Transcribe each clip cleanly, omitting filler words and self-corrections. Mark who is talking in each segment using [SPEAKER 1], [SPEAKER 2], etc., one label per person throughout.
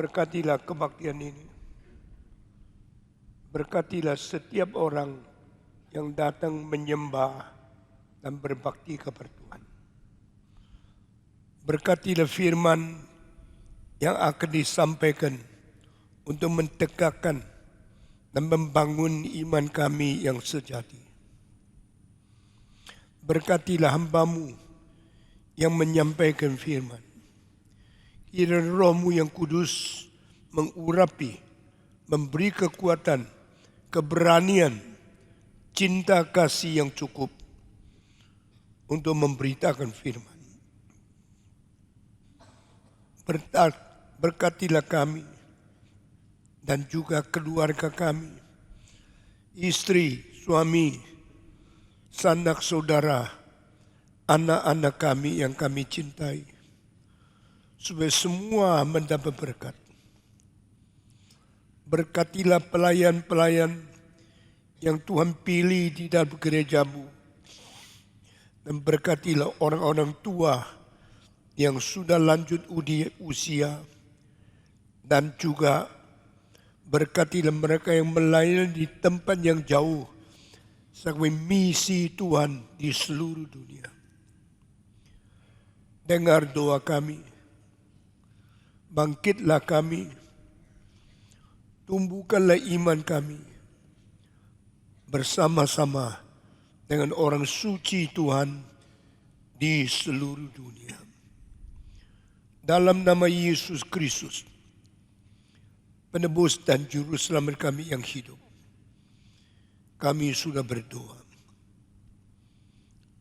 [SPEAKER 1] Berkatilah kebaktian ini. Berkatilah setiap orang yang datang menyembah dan berbakti kepada Tuhan. Berkatilah firman yang akan disampaikan untuk mentegakkan dan membangun iman kami yang sejati. Berkatilah hamba-Mu yang menyampaikan firman. Kiranya Roh-Mu yang kudus mengurapi, memberi kekuatan, keberanian, cinta kasih yang cukup untuk memberitakan firman. Berkatilah kami dan juga keluarga kami, istri, suami, sanak saudara, anak-anak kami yang kami cintai, supaya semua mendapat berkat. Berkatilah pelayan-pelayan yang Tuhan pilih di dalam gereja-Mu, dan berkatilah orang-orang tua yang sudah lanjut usia, dan juga berkatilah mereka yang melayani di tempat yang jauh sampai misi Tuhan di seluruh dunia. Dengar doa kami, bangkitlah kami, tumbuhkanlah iman kami bersama-sama dengan orang suci Tuhan di seluruh dunia. Dalam nama Yesus Kristus, penebus dan juru selamat kami yang hidup, kami sudah berdoa.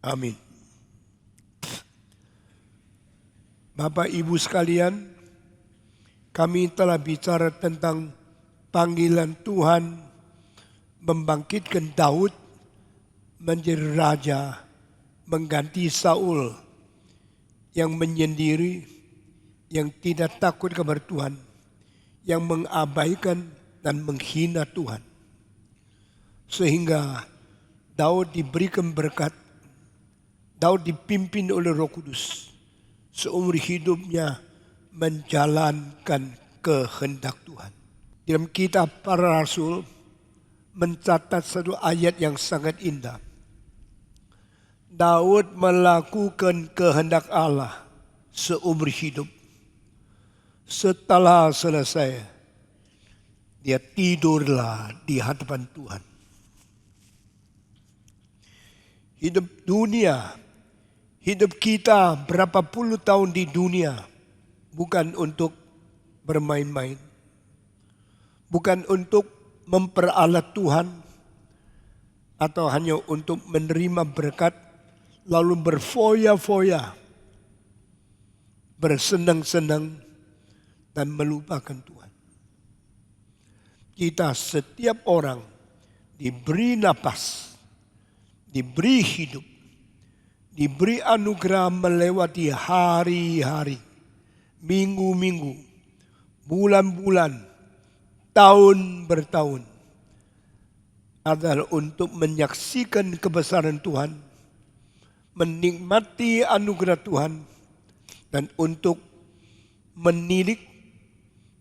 [SPEAKER 1] Amin. Bapak Ibu sekalian, kami telah bicara tentang panggilan Tuhan membangkitkan Daud menjadi raja, mengganti Saul yang menyendiri, yang tidak takut kepada Tuhan, yang mengabaikan dan menghina Tuhan. Sehingga Daud diberikan berkat, Daud dipimpin oleh Roh Kudus seumur hidupnya menjalankan kehendak Tuhan. Dalam kitab Para Rasul mencatat satu ayat yang sangat indah. Daud melakukan kehendak Allah seumur hidup. Setelah selesai, dia tidurlah di hadapan Tuhan. Hidup dunia, hidup kita berapa puluh tahun di dunia bukan untuk bermain-main, bukan untuk memperalat Tuhan, atau hanya untuk menerima berkat lalu berfoya-foya, bersenang-senang dan melupakan Tuhan. Kita setiap orang diberi napas, diberi hidup, diberi anugerah melewati hari-hari, minggu-minggu, bulan-bulan, tahun bertahun, adalah untuk menyaksikan kebesaran Tuhan, menikmati anugerah Tuhan, dan untuk menilik,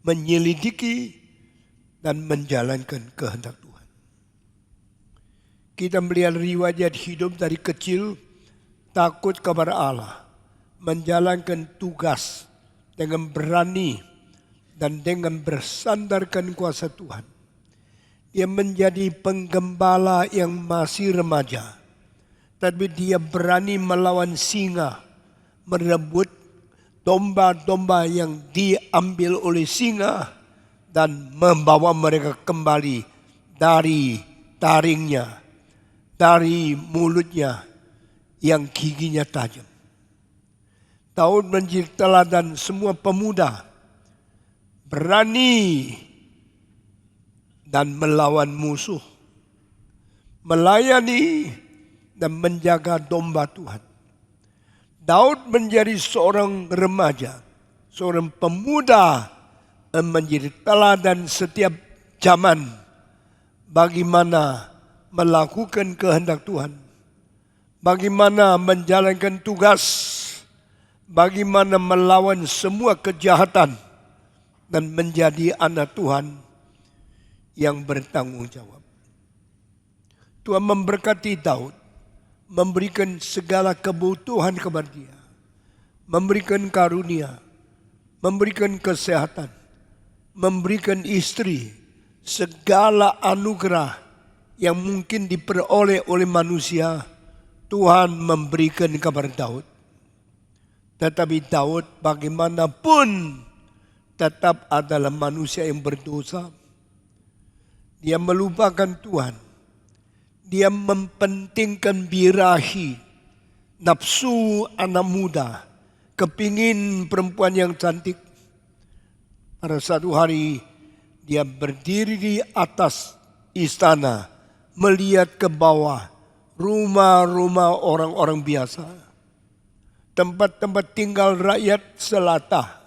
[SPEAKER 1] menyelidiki, dan menjalankan kehendak Tuhan. Kita melihat riwayat hidup dari kecil, takut kepada Allah, menjalankan tugas dengan berani dan dengan bersandarkan kuasa Tuhan. Dia menjadi penggembala yang masih remaja, tapi dia berani melawan singa, merebut domba-domba yang diambil oleh singa dan membawa mereka kembali dari taringnya, dari mulutnya yang giginya tajam. Daud menjadi teladan semua pemuda berani dan melawan musuh, melayani dan menjaga domba Tuhan. Daud menjadi seorang remaja, seorang pemuda yang menjadi teladan setiap zaman bagaimana melakukan kehendak Tuhan, bagaimana menjalankan tugas, bagaimana melawan semua kejahatan dan menjadi anak Tuhan yang bertanggung jawab. Tuhan memberkati Daud, memberikan segala kebutuhan kepada dia, memberikan karunia, memberikan kesehatan, memberikan istri, segala anugerah yang mungkin diperoleh oleh manusia, Tuhan memberikan kepada Daud. Tetapi Daud bagaimanapun tetap adalah manusia yang berdosa. Dia melupakan Tuhan. Dia mempentingkan birahi, nafsu anak muda, kepingin perempuan yang cantik. Pada satu hari dia berdiri di atas istana, melihat ke bawah rumah-rumah orang-orang biasa, tempat-tempat tinggal rakyat selata.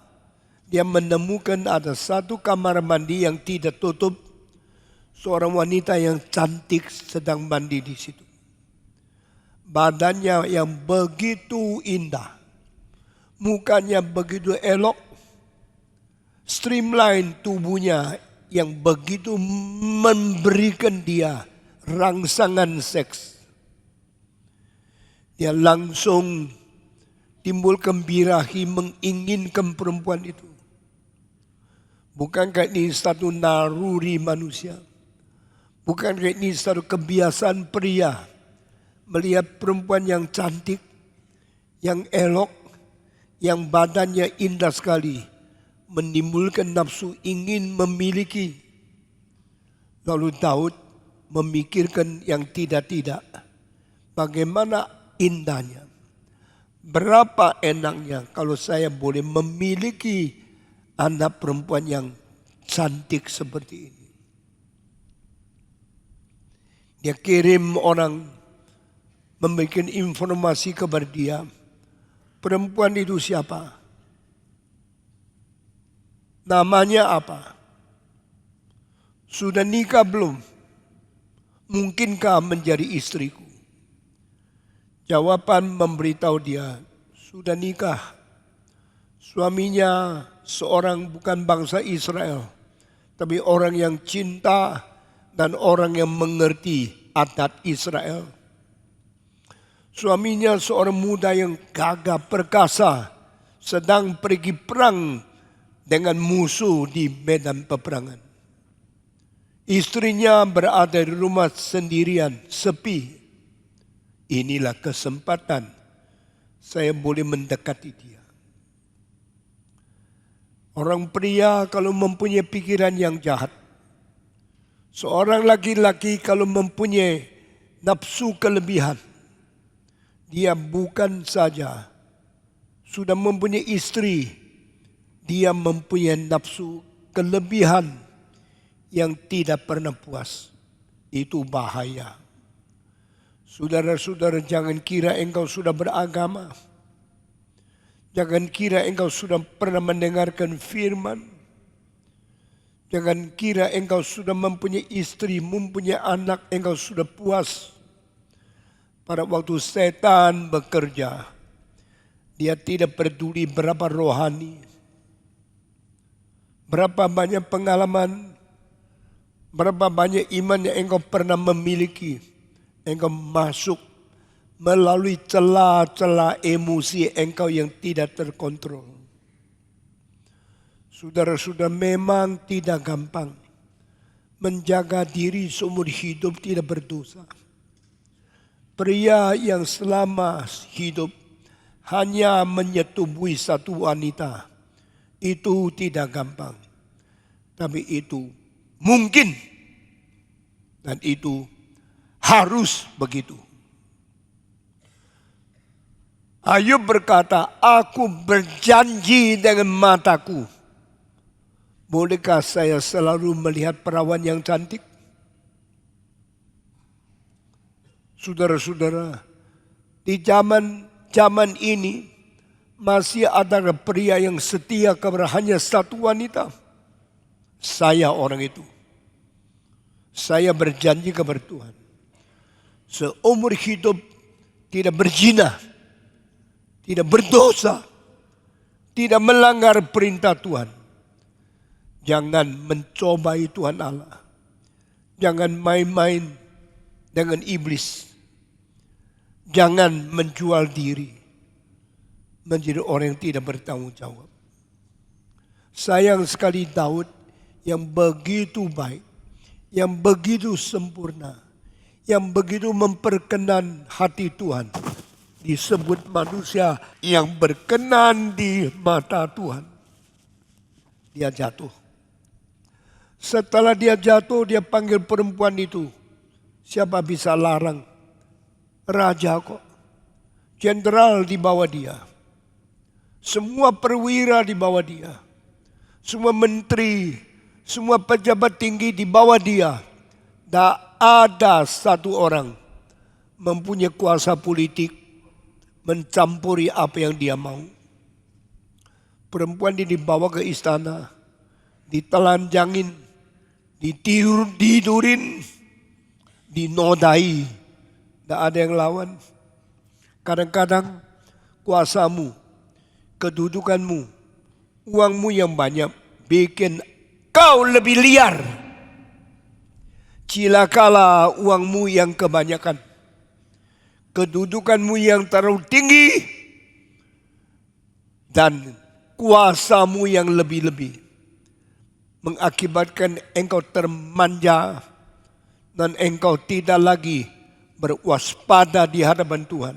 [SPEAKER 1] Dia menemukan ada satu kamar mandi yang tidak tutup. Seorang wanita yang cantik sedang mandi di situ. Badannya yang begitu indah, mukanya begitu elok, streamline tubuhnya yang begitu memberikan dia rangsangan seks. Dia langsung timbul birahi menginginkan perempuan itu. Bukankah ini satu naluri manusia? Bukankah ini satu kebiasaan pria melihat perempuan yang cantik, yang elok, yang badannya indah sekali, menimbulkan nafsu ingin memiliki. Lalu Daud memikirkan yang tidak-tidak. Bagaimana indahnya, berapa enaknya kalau saya boleh memiliki anak perempuan yang cantik seperti ini. Dia kirim orang memberikan informasi kepada dia. Perempuan itu siapa? Namanya apa? Sudah nikah belum? Mungkinkah menjadi istriku? Jawaban memberitahu dia, sudah nikah. Suaminya seorang bukan bangsa Israel, tapi orang yang cinta dan orang yang mengerti adat Israel. Suaminya seorang muda yang gagah perkasa, sedang pergi perang dengan musuh di medan peperangan. Istrinya berada di rumah sendirian, sepi. Inilah kesempatan saya boleh mendekati dia. Orang pria kalau mempunyai pikiran yang jahat, seorang laki-laki kalau mempunyai nafsu kelebihan, dia bukan saja sudah mempunyai istri, dia mempunyai nafsu kelebihan yang tidak pernah puas. Itu bahaya. Saudara-saudara, jangan kira engkau sudah beragama. Jangan kira engkau sudah pernah mendengarkan firman. Jangan kira engkau sudah mempunyai istri, mempunyai anak, engkau sudah puas. Pada waktu setan bekerja, dia tidak peduli berapa rohani, berapa banyak pengalaman, berapa banyak iman yang engkau pernah memiliki. Engkau masuk melalui celah-celah emosi engkau yang tidak terkontrol. Saudara-saudara, memang tidak gampang menjaga diri seumur hidup tidak berdosa. Pria yang selama hidup hanya menyetubuhi satu wanita, itu tidak gampang. Tapi itu mungkin dan itu harus begitu. Ayub berkata, aku berjanji dengan mataku. Bolehkah saya selalu melihat perawan yang cantik? Saudara-saudara, di zaman ini masih ada pria yang setia kepada hanya satu wanita. Saya orang itu. Saya berjanji kepada Tuhan, seumur hidup tidak berzina, tidak berdosa, tidak melanggar perintah Tuhan. Jangan mencobai Tuhan Allah. Jangan main-main dengan iblis. Jangan menjual diri menjadi orang yang tidak bertanggung jawab. Sayang sekali Daud yang begitu baik, yang begitu sempurna, yang begitu memperkenan hati Tuhan, disebut manusia yang berkenan di mata Tuhan. Dia jatuh. Setelah dia jatuh, dia panggil perempuan itu. Siapa bisa larang? Raja kok. Jenderal di bawah dia. Semua perwira di bawah dia. Semua menteri, semua pejabat tinggi di bawah dia. Tak ada satu orang mempunyai kuasa politik mencampuri apa yang dia mau. Perempuan ini dibawa ke istana, ditelanjangin, ditidurin, dinodai. Tak ada yang lawan. Kadang-kadang kuasamu, kedudukanmu, uangmu yang banyak bikin kau lebih liar. Cilakalah uangmu yang kebanyakan, kedudukanmu yang terlalu tinggi, dan kuasamu yang lebih-lebih mengakibatkan engkau termanja dan engkau tidak lagi berwaspada di hadapan Tuhan.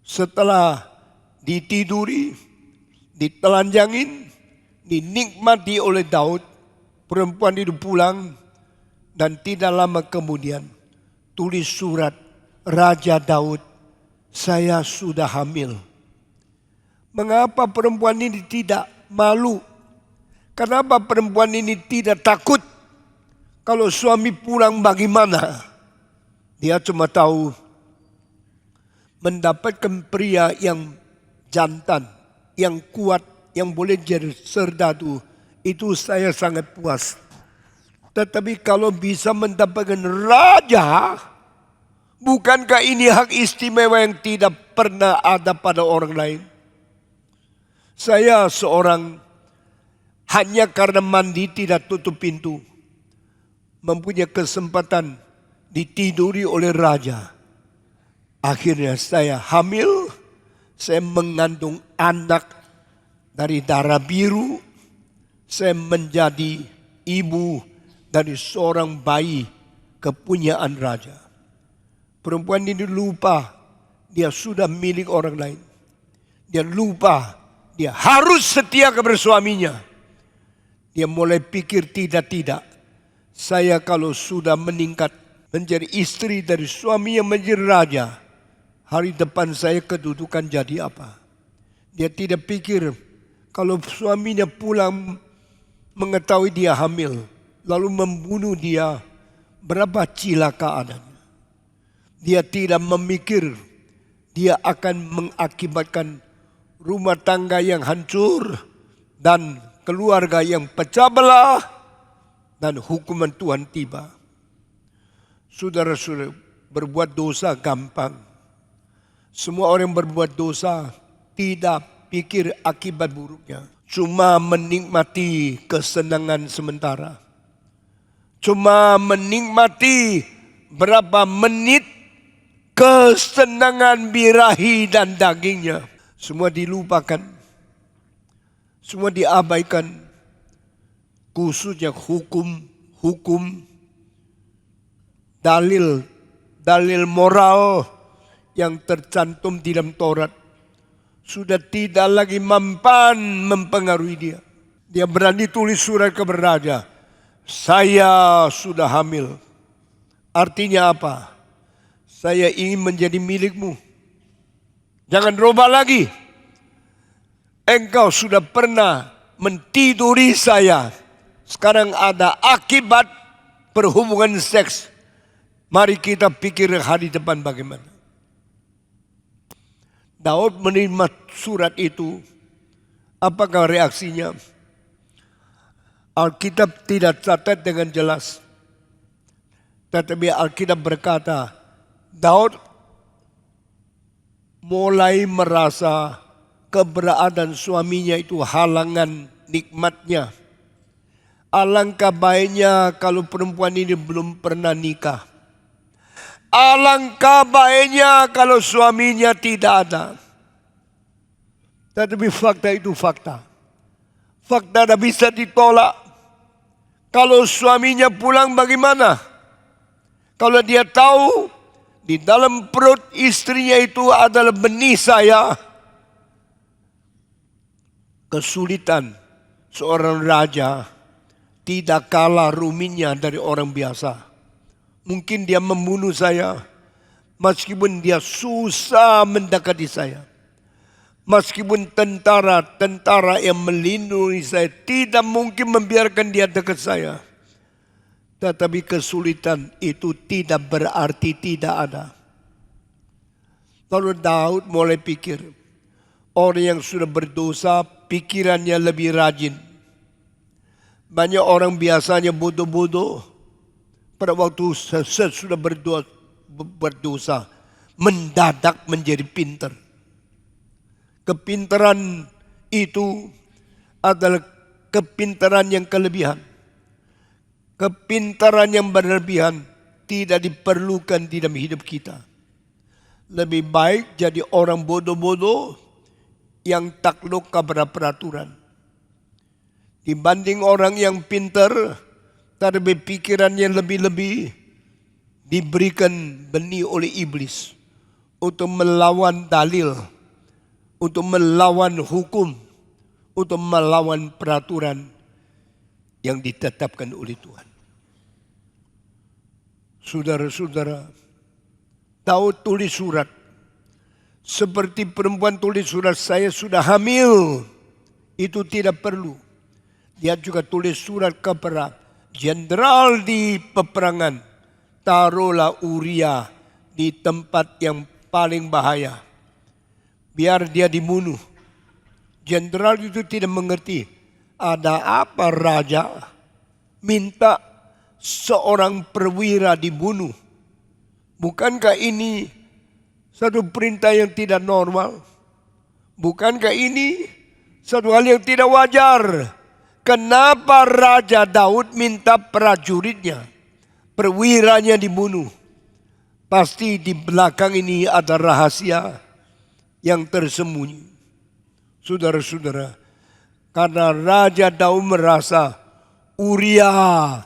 [SPEAKER 1] Setelah ditiduri, ditelanjangin, dinikmati oleh Daud, perempuan itu pulang dan tidak lama kemudian tulis surat, Raja Daud, saya sudah hamil. Mengapa perempuan ini tidak malu? Kenapa perempuan ini tidak takut? Kalau suami pulang bagaimana? Dia cuma tahu mendapatkan pria yang jantan, yang kuat, yang boleh jadi serdadu, itu saya sangat puas. Tetapi kalau bisa mendapatkan raja, bukankah ini hak istimewa yang tidak pernah ada pada orang lain? Saya seorang hanya karena mandi tidak tutup pintu, mempunyai kesempatan ditiduri oleh raja. Akhirnya saya hamil, saya mengandung anak dari darah biru, saya menjadi ibu dari seorang bayi kepunyaan raja. Perempuan ini lupa dia sudah milik orang lain. Dia lupa dia harus setia kepada suaminya. Dia mulai pikir tidak. Saya kalau sudah meningkat menjadi istri dari suami yang menjadi raja, hari depan saya kedudukan jadi apa? Dia tidak pikir kalau suaminya pulang mengetahui dia hamil, lalu membunuh dia, berapa cilaka adanya. Dia tidak memikir dia akan mengakibatkan rumah tangga yang hancur dan keluarga yang pecah belah dan hukuman Tuhan tiba. Saudara-saudara, berbuat dosa gampang. Semua orang berbuat dosa tidak pikir akibat buruknya. Cuma menikmati kesenangan sementara. Cuma menikmati berapa menit kesenangan birahi dan dagingnya. Semua dilupakan. Semua diabaikan, khususnya hukum, dalil moral yang tercantum di dalam Taurat sudah tidak lagi mempan mempengaruhi dia. Dia berani tulis surat kepada raja, saya sudah hamil. Artinya apa? Saya ingin menjadi milikmu. Jangan roba lagi. Engkau sudah pernah mentiduri saya. Sekarang ada akibat perhubungan seks. Mari kita pikir hari depan bagaimana. Daud menerima surat itu. Apakah reaksinya? Alkitab tidak catat dengan jelas. Tetapi Alkitab berkata, Daud mulai merasa keberadaan suaminya itu halangan nikmatnya. Alangkah baiknya kalau perempuan ini belum pernah nikah. Alangkah baiknya kalau suaminya tidak ada. Tetapi fakta itu fakta. Fakta tidak bisa ditolak. Kalau suaminya pulang bagaimana? Kalau dia tahu di dalam perut istrinya itu adalah benih saya. Kesulitan seorang raja tidak kalah rumitnya dari orang biasa. Mungkin dia membunuh saya, meskipun dia susah mendekati saya. Meskipun tentara yang melindungi saya tidak mungkin membiarkan dia dekat saya. Tetapi kesulitan itu tidak berarti tidak ada. Lalu Daud mulai pikir, orang yang sudah berdosa pikirannya lebih rajin. Banyak orang biasanya bodoh-bodoh. Pada waktu sudah berdosa, mendadak menjadi pintar. Kepintaran itu adalah kepintaran yang kelebihan. Kepintaran yang berlebihan tidak diperlukan di dalam hidup kita. Lebih baik jadi orang bodoh-bodoh yang takluk kepada peraturan. Dibanding orang yang pintar, tapi pikiran yang lebih-lebih diberikan benih oleh iblis untuk melawan dalil, untuk melawan hukum, untuk melawan peraturan yang ditetapkan oleh Tuhan. Saudara-saudara, Daud tulis surat. Seperti perempuan tulis surat, saya sudah hamil. Itu tidak perlu. Dia juga tulis surat kepada jenderal di peperangan. Taruhlah Uria di tempat yang paling bahaya. Biar dia dibunuh. Jenderal itu tidak mengerti. Ada apa raja minta seorang perwira dibunuh? Bukankah ini satu perintah yang tidak normal? Bukankah ini satu hal yang tidak wajar? Kenapa Raja Daud minta prajuritnya, perwiranya dibunuh? Pasti di belakang ini ada rahasia yang tersembunyi. Saudara-saudara, karena Raja Daud merasa Uria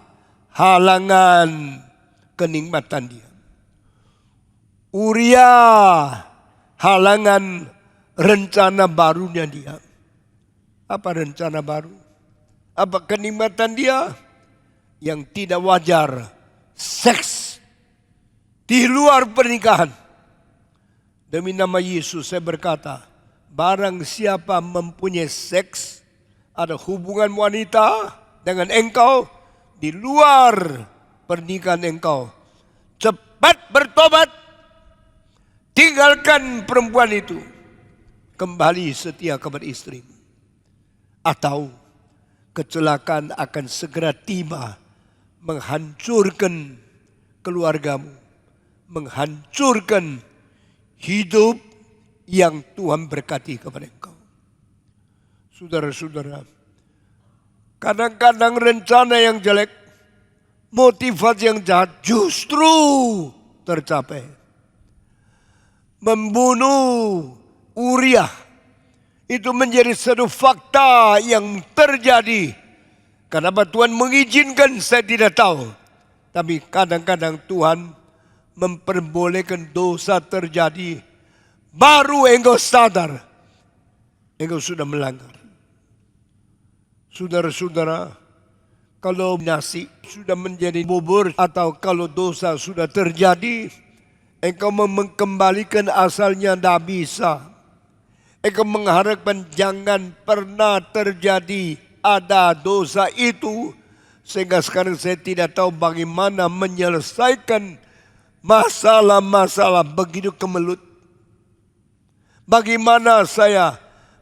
[SPEAKER 1] halangan kenikmatan dia. Uria halangan rencana barunya dia. Apa rencana baru? Apa kenikmatan dia? Yang tidak wajar. Seks. Di luar pernikahan. Demi nama Yesus saya berkata, barang siapa mempunyai seks, ada hubungan wanita dengan engkau, di luar pernikahan engkau, cepat bertobat. Tinggalkan perempuan itu. Kembali setia kepada istrimu. Atau kecelakaan akan segera tiba. Menghancurkan keluargamu. Menghancurkan hidup yang Tuhan berkati kepada engkau. Saudara-saudara. Kadang-kadang rencana yang jelek. Motivasi yang jahat justru tercapai. Membunuh Uria itu menjadi satu fakta yang terjadi. Kenapa Tuhan mengizinkan saya tidak tahu. Tapi kadang-kadang Tuhan memperbolehkan dosa terjadi. Baru engkau sadar engkau sudah melanggar. Saudara-saudara, kalau nasi sudah menjadi bubur atau kalau dosa sudah terjadi, engkau mengembalikan asalnya tidak bisa. Engkau mengharapkan jangan pernah terjadi ada dosa itu. Sehingga sekarang saya tidak tahu bagaimana menyelesaikan masalah-masalah begitu kemelut. Bagaimana saya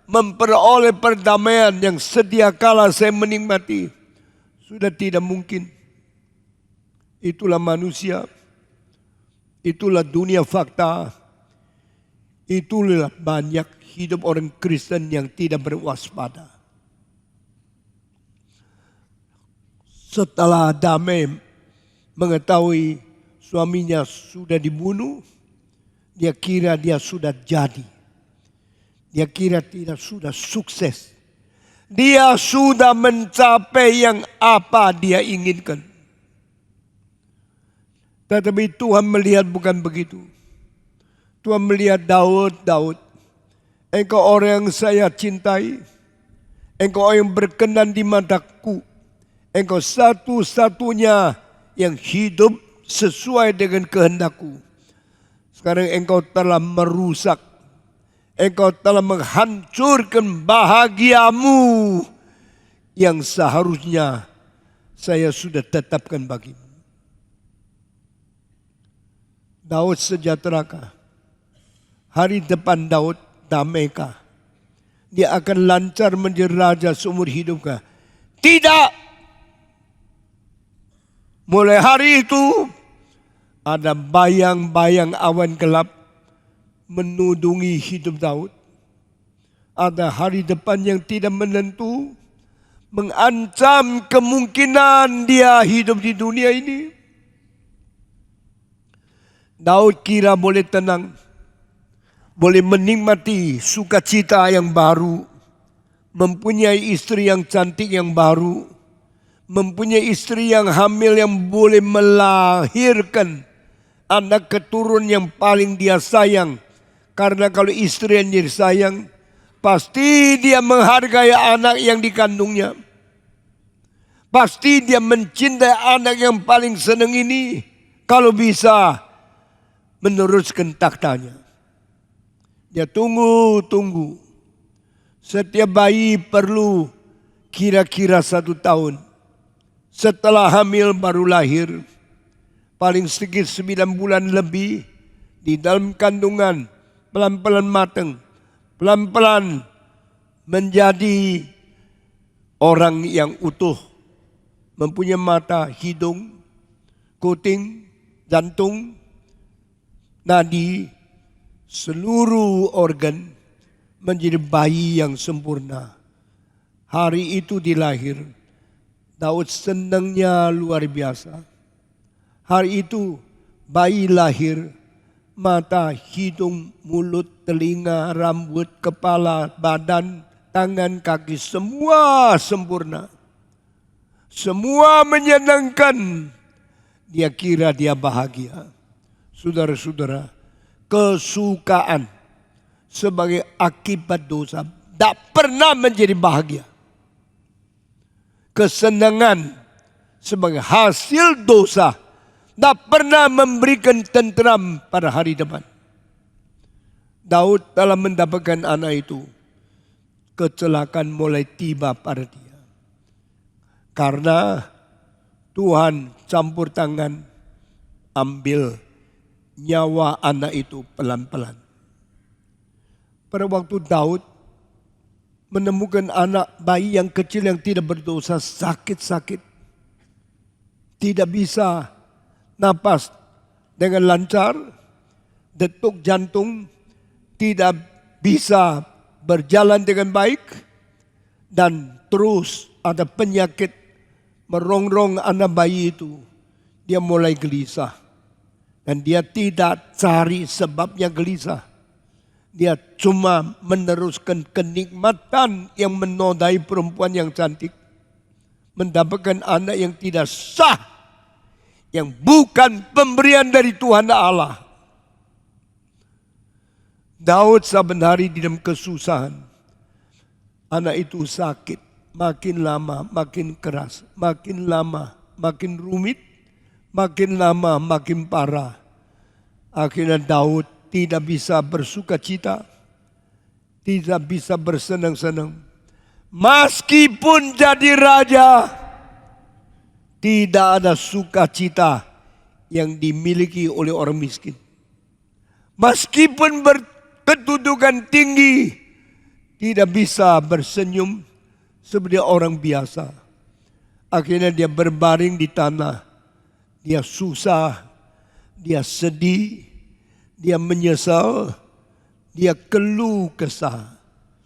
[SPEAKER 1] memperoleh perdamaian yang sedia kala saya menikmati. Sudah tidak mungkin. Itulah manusia. Itulah dunia fakta. Itulah banyak hidup orang Kristen yang tidak berwaspada. Setelah damai mengetahui suaminya sudah dibunuh, dia kira dia sudah jadi. Dia kira tidak sudah sukses. Dia sudah mencapai yang apa dia inginkan. Tetapi Tuhan melihat bukan begitu. Tuhan melihat Daud, engkau orang yang saya cintai. Engkau yang berkenan di mataku. Engkau satu-satunya yang hidup sesuai dengan kehendakku. Sekarang engkau telah merusak. Engkau telah menghancurkan bahagiamu yang seharusnya saya sudah tetapkan bagimu. Daud sejahterakah? Hari depan Daud damaikah? Dia akan lancar menjadi raja seumur hidupkah? Tidak. Mulai hari itu ada bayang-bayang awan gelap menudungi hidup Daud. Ada hari depan yang tidak menentu, mengancam kemungkinan dia hidup di dunia ini. Daud kira boleh tenang, boleh menikmati sukacita yang baru, mempunyai istri yang cantik yang baru, mempunyai istri yang hamil yang boleh melahirkan anak keturunan yang paling dia sayang. Karena kalau istri yang dia sayang, pasti dia menghargai anak yang dikandungnya. Pasti dia mencintai anak yang paling senang ini. Kalau bisa meneruskan taktanya. Dia tunggu. Setiap bayi perlu kira-kira 1 tahun. Setelah hamil baru lahir. Paling sedikit 9 bulan lebih di dalam kandungan. Pelan-pelan matang. Pelan-pelan menjadi orang yang utuh. Mempunyai mata, hidung, kuping, jantung, nadi, seluruh organ menjadi bayi yang sempurna. Hari itu dilahir. Daud senangnya luar biasa. Hari itu bayi lahir. Mata, hidung, mulut, telinga, rambut, kepala, badan, tangan, kaki, semua sempurna. Semua menyenangkan. Dia kira dia bahagia. Saudara-saudara, kesukaan sebagai akibat dosa tidak pernah menjadi bahagia. Kesenangan sebagai hasil dosa tidak pernah memberikan tenteram pada hari depan. Daud telah mendapatkan anak itu. Kecelakaan mulai tiba pada dia. Karena Tuhan campur tangan, ambil nyawa anak itu pelan-pelan. Pada waktu Daud menemukan anak bayi yang kecil yang tidak berdosa, sakit-sakit. Tidak bisa napas dengan lancar, detuk jantung tidak bisa berjalan dengan baik, dan terus ada penyakit merongrong anak bayi itu. Dia mulai gelisah. Dan dia tidak cari sebabnya gelisah. Dia cuma meneruskan kenikmatan yang menodai perempuan yang cantik. Mendapatkan anak yang tidak sah. Yang bukan pemberian dari Tuhan Allah. Daud saben hari di dalam kesusahan. Anak itu sakit. Makin lama makin keras. Makin lama makin rumit. Makin lama makin parah. Akhirnya Daud tidak bisa bersukacita. Tidak bisa bersenang-senang. Meskipun jadi raja, tidak ada sukacita yang dimiliki oleh orang miskin. Meskipun berkedudukan tinggi, tidak bisa bersenyum seperti orang biasa. Akhirnya dia berbaring di tanah. Dia susah, dia sedih, dia menyesal, dia keluh kesah.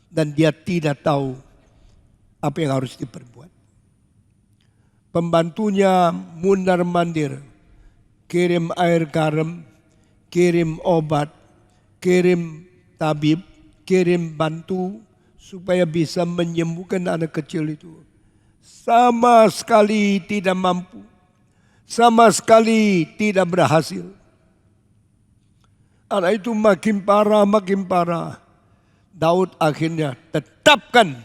[SPEAKER 1] Dan dia tidak tahu apa yang harus diperbuat. Pembantunya mundar mandir, kirim air garam, kirim obat, kirim tabib, kirim bantu supaya bisa menyembuhkan anak kecil itu. Sama sekali tidak mampu, sama sekali tidak berhasil. Anak itu makin parah, makin parah. Daud akhirnya tetapkan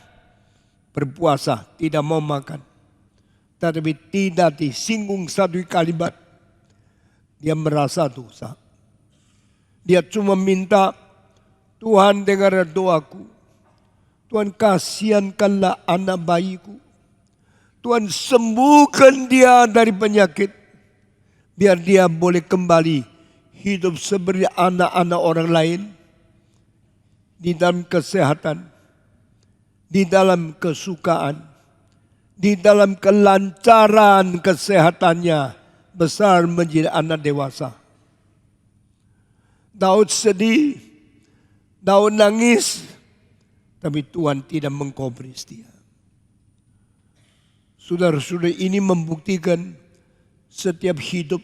[SPEAKER 1] berpuasa, tidak mau makan. Tetapi tidak disinggung satu kalimat. Dia merasa dosa. Dia cuma minta, Tuhan dengar doaku. Tuhan kasihankanlah anak bayiku. Tuhan sembuhkan dia dari penyakit. Biar dia boleh kembali hidup seperti anak-anak orang lain. Di dalam kesehatan. Di dalam kesukaan. Di dalam kelancaran kesehatannya besar menjadi anak dewasa. Daud sedih, Daud nangis, tapi Tuhan tidak mengkobris dia. Saudara-saudara, ini membuktikan setiap hidup,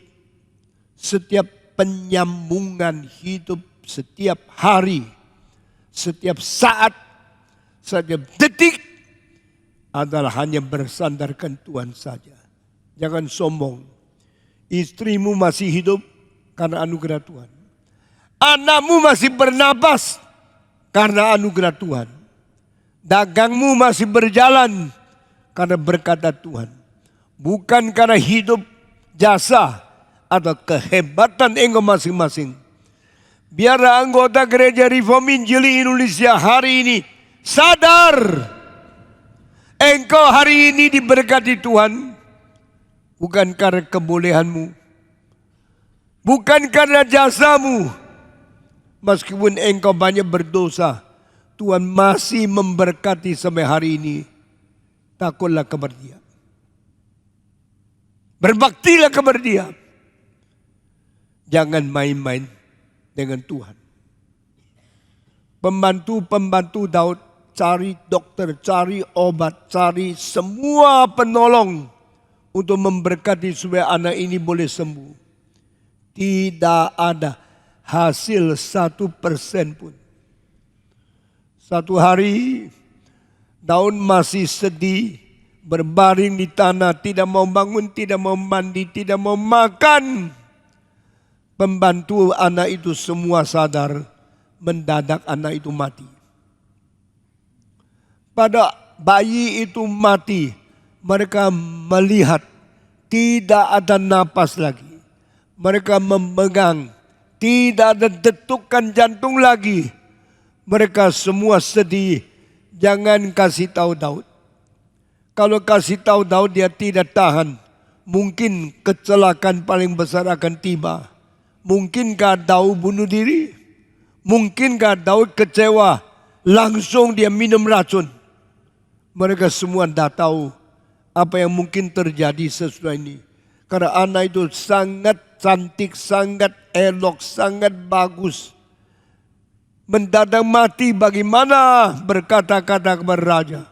[SPEAKER 1] setiap penyambungan hidup, setiap hari, setiap saat, setiap detik, adalah hanya bersandarkan Tuhan saja. Jangan sombong. Istrimu masih hidup karena anugerah Tuhan. Anakmu masih bernapas karena anugerah Tuhan. Dagangmu masih berjalan karena berkat Tuhan. Bukan karena hidup jasa atau kehebatan engkau masing-masing. Biar anggota gereja Reform Injili Indonesia hari ini sadar. Engkau hari ini diberkati Tuhan. Bukan karena kebolehanmu. Bukan karena jasamu. Meskipun engkau banyak berdosa. Tuhan masih memberkati sampai hari ini. Takutlah kepada Dia. Berbaktilah kepada Dia. Jangan main-main dengan Tuhan. Pembantu-pembantu Daud cari dokter, cari obat, cari semua penolong untuk memberkati supaya anak ini boleh sembuh. Tidak ada hasil 1% pun. Satu hari Daud masih sedih, berbaring di tanah, tidak mau bangun, tidak mau mandi, tidak mau makan. Pembantu anak itu semua sadar, mendadak anak itu mati. Pada bayi itu mati, mereka melihat tidak ada napas lagi. Mereka memegang, tidak ada detukan jantung lagi. Mereka semua sedih. Jangan kasih tahu Daud. Kalau kasih tahu Daud, dia tidak tahan. Mungkin kecelakaan paling besar akan tiba. Mungkinkah Daud bunuh diri? Mungkinkah Daud kecewa? Langsung dia minum racun. Mereka semua tidak tahu apa yang mungkin terjadi sesudah ini. Karena anak itu sangat cantik, sangat elok, sangat bagus. Mendadak mati, bagaimana berkata-kata kepada raja.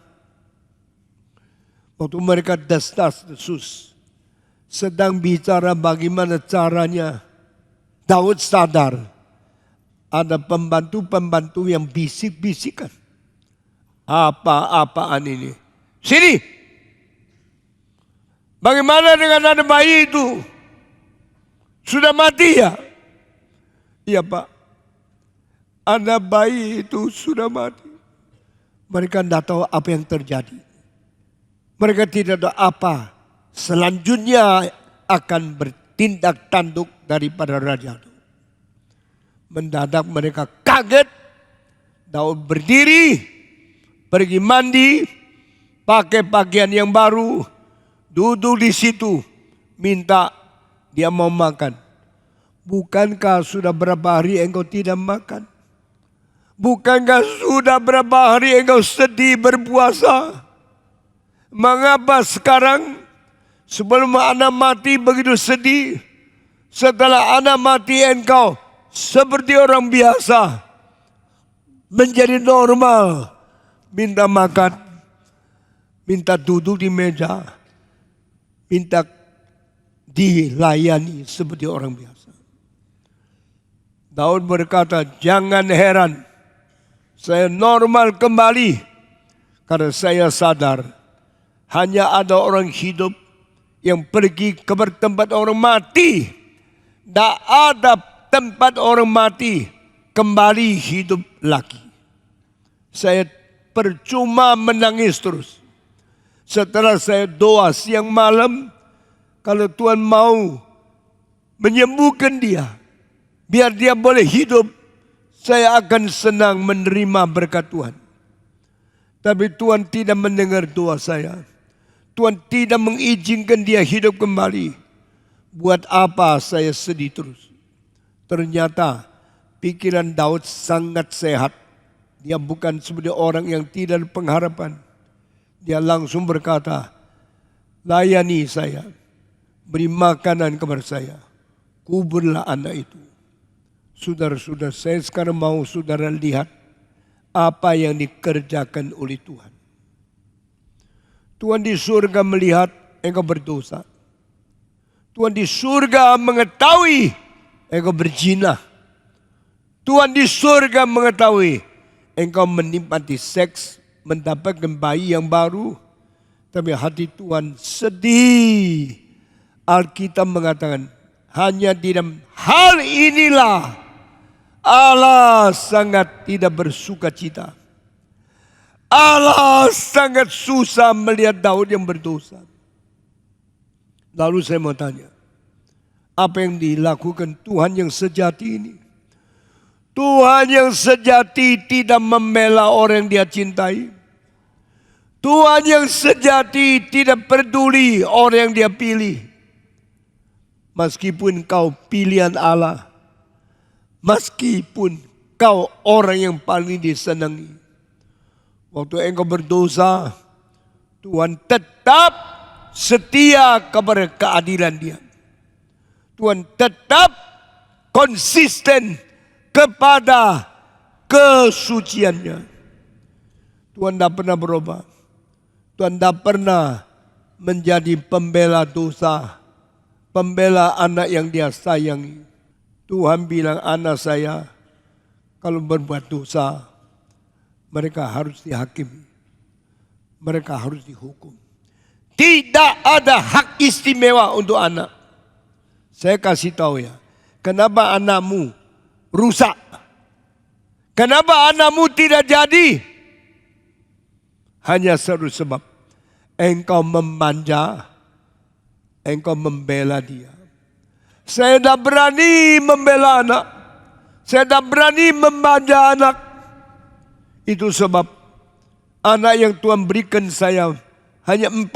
[SPEAKER 1] Waktu mereka desas-desus, sedang bicara bagaimana caranya, Daud sadar ada pembantu-pembantu yang bisik-bisikan. Apa-apaan ini? Sini. Bagaimana dengan anak bayi itu? Sudah mati ya? Iya Pak. Anak bayi itu sudah mati. Mereka tidak tahu apa yang terjadi. Mereka tidak tahu apa selanjutnya akan bertindak tanduk daripada raja itu. Mendadak mereka kaget. Daud berdiri. Pergi mandi, pakai pakaian yang baru, duduk di situ, minta dia mau makan. Bukankah sudah berapa hari engkau tidak makan? Bukankah sudah berapa hari engkau sedih berpuasa? Mengapa sekarang sebelum anak mati begitu sedih? Setelah anak mati engkau seperti orang biasa, menjadi normal. Minta makan, minta duduk di meja, minta dilayani seperti orang biasa. Daud berkata, jangan heran, saya normal kembali karena saya sadar hanya ada orang hidup yang pergi ke tempat orang mati. Tak ada tempat orang mati kembali hidup lagi. Saya percuma menangis terus. Setelah saya doa siang malam, kalau Tuhan mau menyembuhkan dia, biar dia boleh hidup, saya akan senang menerima berkat Tuhan. Tapi Tuhan tidak mendengar doa saya. Tuhan tidak mengizinkan dia hidup kembali. Buat apa saya sedih terus? Ternyata pikiran Daud sangat sehat. Dia bukan seperti orang yang tidak ada pengharapan. Dia langsung berkata, layani saya, beri makanan kepada saya, kuburlah anak itu. Saudara-saudara, saya sekarang mau saudara lihat apa yang dikerjakan oleh Tuhan. Tuhan di surga melihat engkau berdosa. Tuhan di surga mengetahui engkau berzina. Tuhan di surga mengetahui engkau menikmati seks, mendapatkan bayi yang baru. Tapi hati Tuhan sedih. Alkitab mengatakan, hanya di dalam hal inilah Allah sangat tidak bersuka cita. Allah sangat susah melihat Daud yang berdosa. Lalu saya mau tanya, apa yang dilakukan Tuhan yang sejati ini? Tuhan yang sejati tidak membela orang yang dia cintai. Tuhan yang sejati tidak peduli orang yang dia pilih. Meskipun kau pilihan Allah, meskipun kau orang yang paling disenangi, waktu engkau berdosa, Tuhan tetap setia kepada keadilan dia. Tuhan tetap konsisten kepada kesuciannya. Tuhan tidak pernah berubah. Tuhan tidak pernah menjadi pembela dosa, pembela anak yang dia sayangi. Tuhan bilang, anak saya kalau berbuat dosa, mereka harus dihakimi. Mereka harus dihukum. Tidak ada hak istimewa untuk anak. Saya kasih tahu ya, kenapa anakmu rusak? Kenapa anakmu tidak jadi? Hanya satu sebab. Engkau memanja, engkau membela dia. Saya tidak berani membela anak. Saya tidak berani memanja anak. Itu sebab anak yang Tuhan berikan saya hanya 4.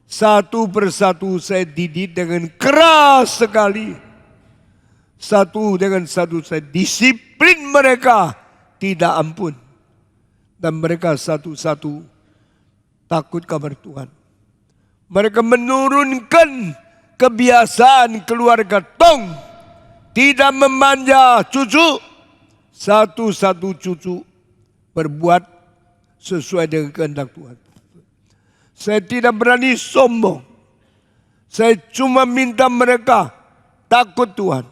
[SPEAKER 1] Satu persatu saya didik dengan keras sekali. Satu dengan satu saya disiplin mereka tidak ampun. Dan mereka satu-satu takut kepada Tuhan. Mereka menurunkan kebiasaan keluarga tong. Tidak memanja cucu. Satu-satu cucu berbuat sesuai dengan kehendak Tuhan. Saya tidak berani sombong. Saya cuma minta mereka takut Tuhan,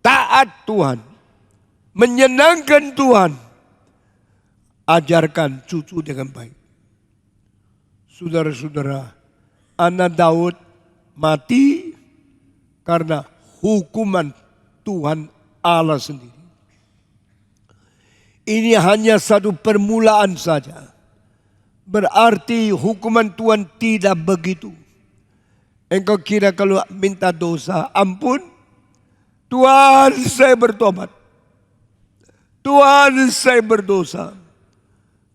[SPEAKER 1] taat Tuhan, menyenangkan Tuhan. Ajarkan cucu dengan baik. Saudara-saudara, anak Daud mati karena hukuman Tuhan Allah sendiri. Ini hanya satu permulaan saja. Berarti hukuman Tuhan tidak begitu. Engkau kira kalau minta dosa, ampun, Tuhan saya bertobat. Tuhan saya berdosa.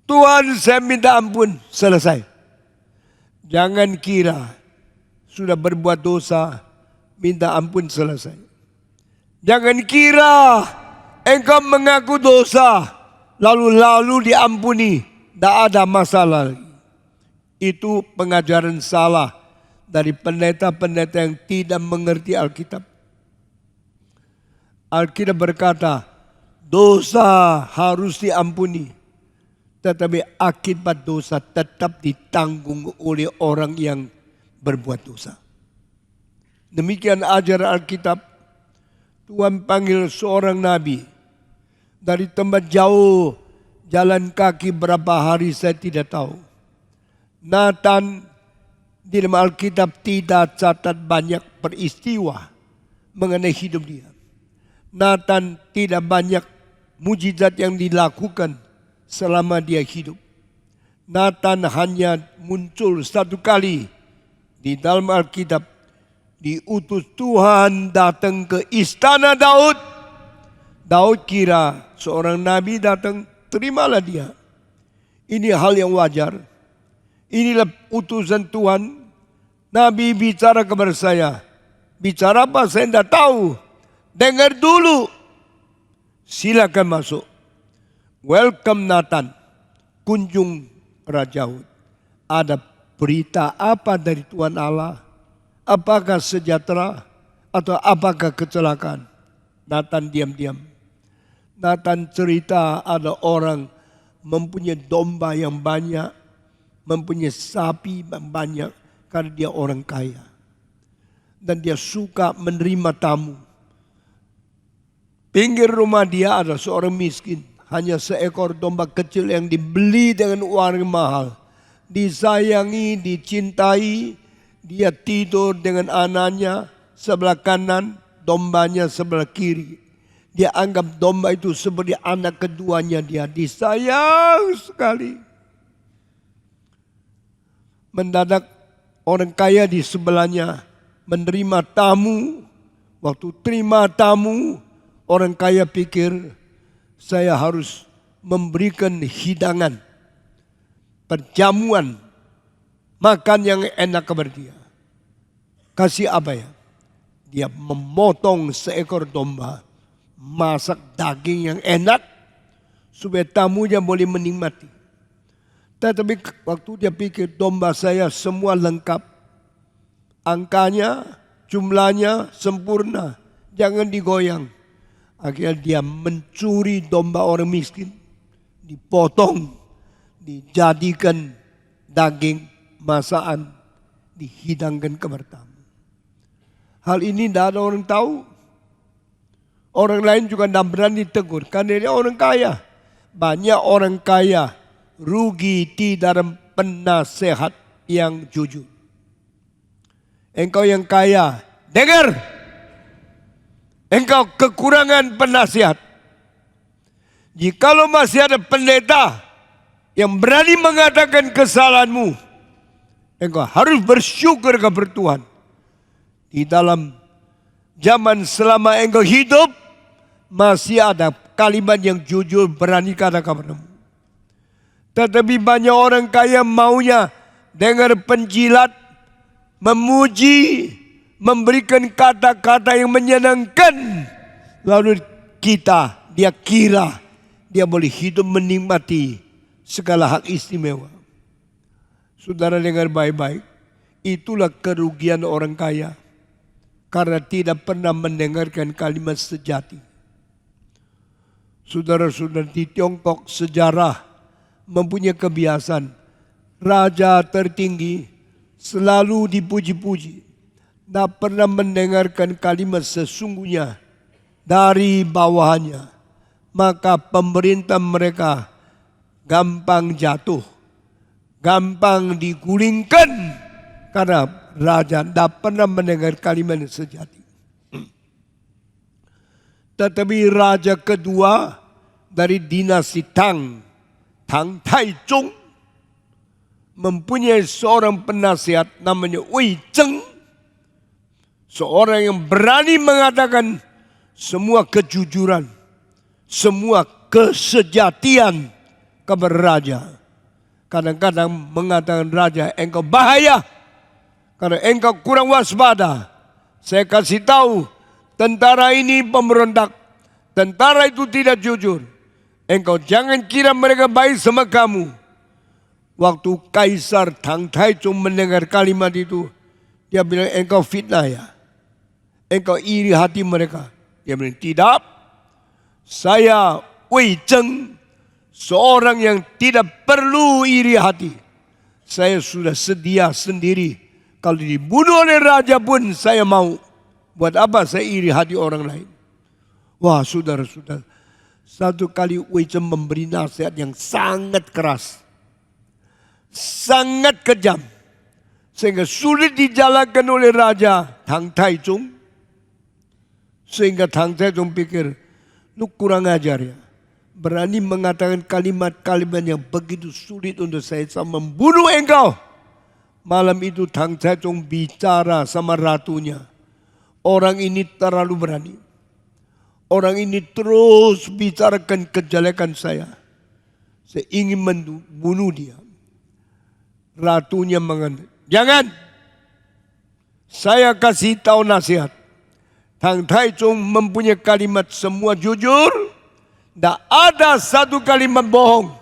[SPEAKER 1] Tuhan saya minta ampun, selesai. Jangan kira sudah berbuat dosa, minta ampun selesai. Jangan kira engkau mengaku dosa, lalu diampuni, tidak ada masalah. Itu pengajaran salah dari pendeta-pendeta yang tidak mengerti Alkitab. Alkitab berkata, dosa harus diampuni. Tetapi akibat dosa tetap ditanggung oleh orang yang berbuat dosa. Demikian ajaran Alkitab. Tuhan panggil seorang nabi dari tempat jauh, jalan kaki berapa hari saya tidak tahu. Nathan di dalam Alkitab tidak catat banyak peristiwa mengenai hidup dia. Nathan tidak banyak mujizat yang dilakukan selama dia hidup. Nathan hanya muncul satu kali di dalam Alkitab. Diutus Tuhan datang ke istana Daud. Daud kira seorang nabi datang, terimalah dia. Ini hal yang wajar. Inilah utusan Tuhan. Nabi bicara kepada saya. Bicara apa saya tidak tahu. Dengar dulu. Silakan masuk. Welcome Nathan. Kunjung Raja Daud. Ada berita apa dari Tuhan Allah? Apakah sejahtera atau apakah kecelakaan? Nathan diam-diam. Nathan cerita ada orang mempunyai domba yang banyak, mempunyai sapi yang banyak karena dia orang kaya. Dan dia suka menerima tamu. Pinggir rumah dia ada seorang miskin. Hanya seekor domba kecil yang dibeli dengan uang yang mahal. Disayangi, dicintai. Dia tidur dengan anaknya sebelah kanan, dombanya sebelah kiri. Dia anggap domba itu seperti anak keduanya dia. Disayang sekali. Mendadak orang kaya di sebelahnya menerima tamu. Waktu terima tamu, orang kaya pikir saya harus memberikan hidangan, perjamuan, makan yang enak kepada dia. Kasih apa ya? Dia memotong seekor domba, masak daging yang enak supaya tamunya boleh menikmati. Tetapi waktu dia pikir domba saya semua lengkap, angkanya, jumlahnya sempurna, jangan digoyang. Akhirnya dia mencuri domba orang miskin, dipotong, dijadikan daging masakan, dihidangkan kepada tamu. Hal ini tidak ada orang tahu. Orang lain juga tidak berani tegur karena dia orang kaya. Banyak orang kaya rugi di dalam penasehat yang jujur. Engkau yang kaya, dengar. Engkau kekurangan penasihat. Jikalau masih ada pendeta yang berani mengatakan kesalahanmu, engkau harus bersyukur kepada Tuhan. Di dalam zaman selama engkau hidup, masih ada kalimat yang jujur berani kata kepadamu. Tetapi banyak orang kaya maunya dengar penjilat, memuji, memberikan kata-kata yang menyenangkan. Lalu dia kira dia boleh hidup menikmati segala hak istimewa. Saudara dengar baik-baik, itulah kerugian orang kaya. Karena tidak pernah mendengarkan kalimat sejati. Saudara-saudara, di Tiongkok sejarah mempunyai kebiasaan. Raja tertinggi selalu dipuji-puji. Tidak pernah mendengarkan kalimat sesungguhnya dari bawahannya. Maka pemerintah mereka gampang jatuh. Gampang digulingkan. Karena raja tidak pernah mendengar kalimat yang sejati. Tetapi raja kedua dari dinasti Tang Taichung, mempunyai seorang penasihat namanya Wei Zheng. Seorang yang berani mengatakan semua kejujuran, semua kesejatian kepada raja. Kadang-kadang mengatakan raja, engkau bahaya. Karena engkau kurang waspada. Saya kasih tahu, tentara ini pemberontak. Tentara itu tidak jujur. Engkau jangan kira mereka baik sama kamu. Waktu Kaisar Tang Taichung mendengar kalimat itu, dia bilang, engkau fitnah ya. Engkau iri hati mereka. Dia bilang, tidak. Saya Wei Zheng, seorang yang tidak perlu iri hati. Saya sudah sedia sendiri Kalau dibunuh oleh raja pun saya mau. Buat apa saya iri hati orang lain? Wah, saudara-saudara. Satu kali Wei Cheng memberi nasihat yang sangat keras. Sangat kejam. Sehingga sulit dijalankan oleh Raja Tang Taichung. Sehingga Tang Taichung pikir, lu kurang ajar ya. Berani mengatakan kalimat-kalimat yang begitu sulit untuk saya membunuh engkau. Malam itu Tang Taichung bicara sama ratunya. Orang ini terlalu berani. Orang ini terus bicarakan kejelekan saya. Saya ingin membunuh dia. Ratunya mengatakan, jangan. Saya kasih tahu nasihat. Tang Taichung mempunyai kalimat semua jujur. Tidak ada satu kalimat bohong.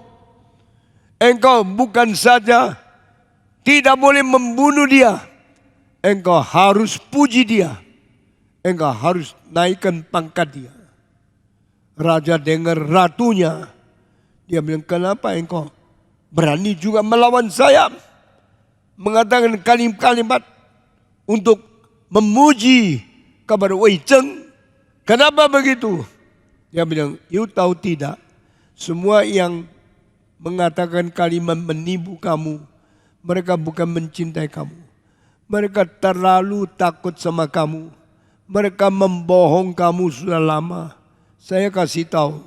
[SPEAKER 1] Engkau bukan saja tidak boleh membunuh dia. Engkau harus puji dia. Engkau harus naikkan pangkat dia. Raja dengar ratunya. Dia bilang, kenapa engkau berani juga melawan saya? Mengatakan kalimat-kalimat untuk memuji kepada Wei Cheng. Kenapa begitu? Dia bilang, you tahu tidak? Semua yang mengatakan kalimat menipu kamu, mereka bukan mencintai kamu. Mereka terlalu takut sama kamu. Mereka membohong kamu sudah lama. Saya kasih tahu,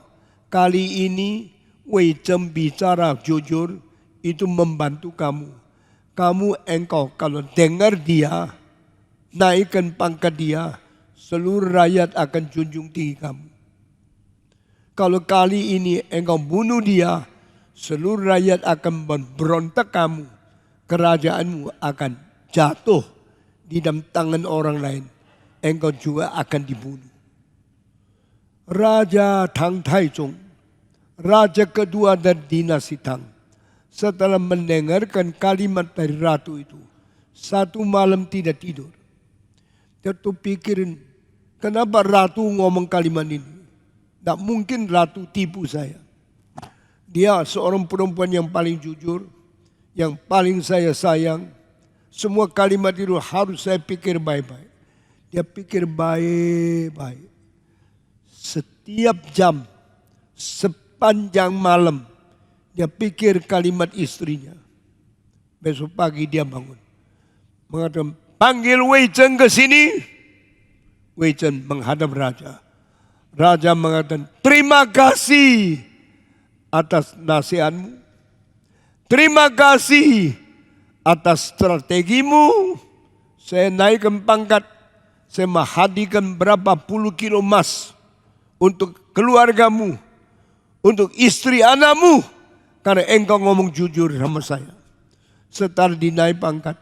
[SPEAKER 1] kali ini Wei Cheng bicara jujur, itu membantu kamu. Engkau kalau dengar dia, naikkan pangkat dia, seluruh rakyat akan junjung tinggi kamu. Kalau kali ini engkau bunuh dia, seluruh rakyat akan memberontak kamu. Kerajaanmu akan jatuh di dalam tangan orang lain. Engkau juga akan dibunuh. Raja Tang Taichung, raja kedua dari dinasti Tang, setelah mendengarkan kalimat dari ratu itu, satu malam tidak tidur. Dia tuh pikirin, kenapa ratu ngomong kalimat ini? Tidak mungkin ratu tipu saya. Dia seorang perempuan yang paling jujur, yang paling saya sayang. Semua kalimat itu harus saya pikir baik-baik. Dia pikir baik-baik. Setiap jam, sepanjang malam, dia pikir kalimat istrinya. Besok pagi dia bangun. Mengatakan, panggil Wei Cheng ke sini. Wei Cheng menghadap raja. Raja mengatakan, terima kasih atas nasihatmu. Terima kasih atas strategimu. Saya naikkan pangkat. Saya menghadirkan berapa puluh kilo emas untuk keluargamu, untuk istri anakmu. Karena engkau ngomong jujur sama saya. Setelah dinaik pangkat,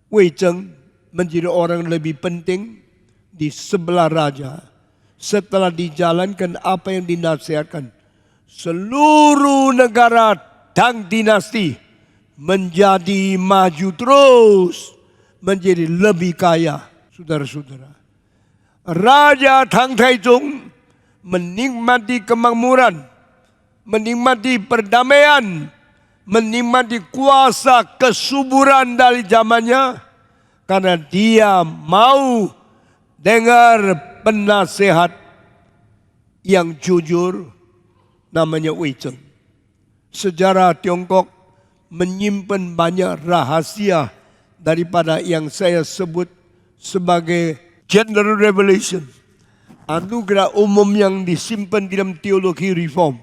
[SPEAKER 1] Wei Cheng menjadi orang lebih penting di sebelah raja. Setelah dijalankan apa yang dinasihatkan, seluruh negara Tang dinasti menjadi maju terus, menjadi lebih kaya. Saudara-saudara, Raja Tang Taichung menikmati kemakmuran, menikmati perdamaian, menikmati kuasa kesuburan dari zamannya, karena dia mau dengar penasehat yang jujur, namanya Wei Cheng. Sejarah Tiongkok menyimpan banyak rahasia daripada yang saya sebut sebagai general revelation. Anugerah umum yang disimpan di dalam teologi reform.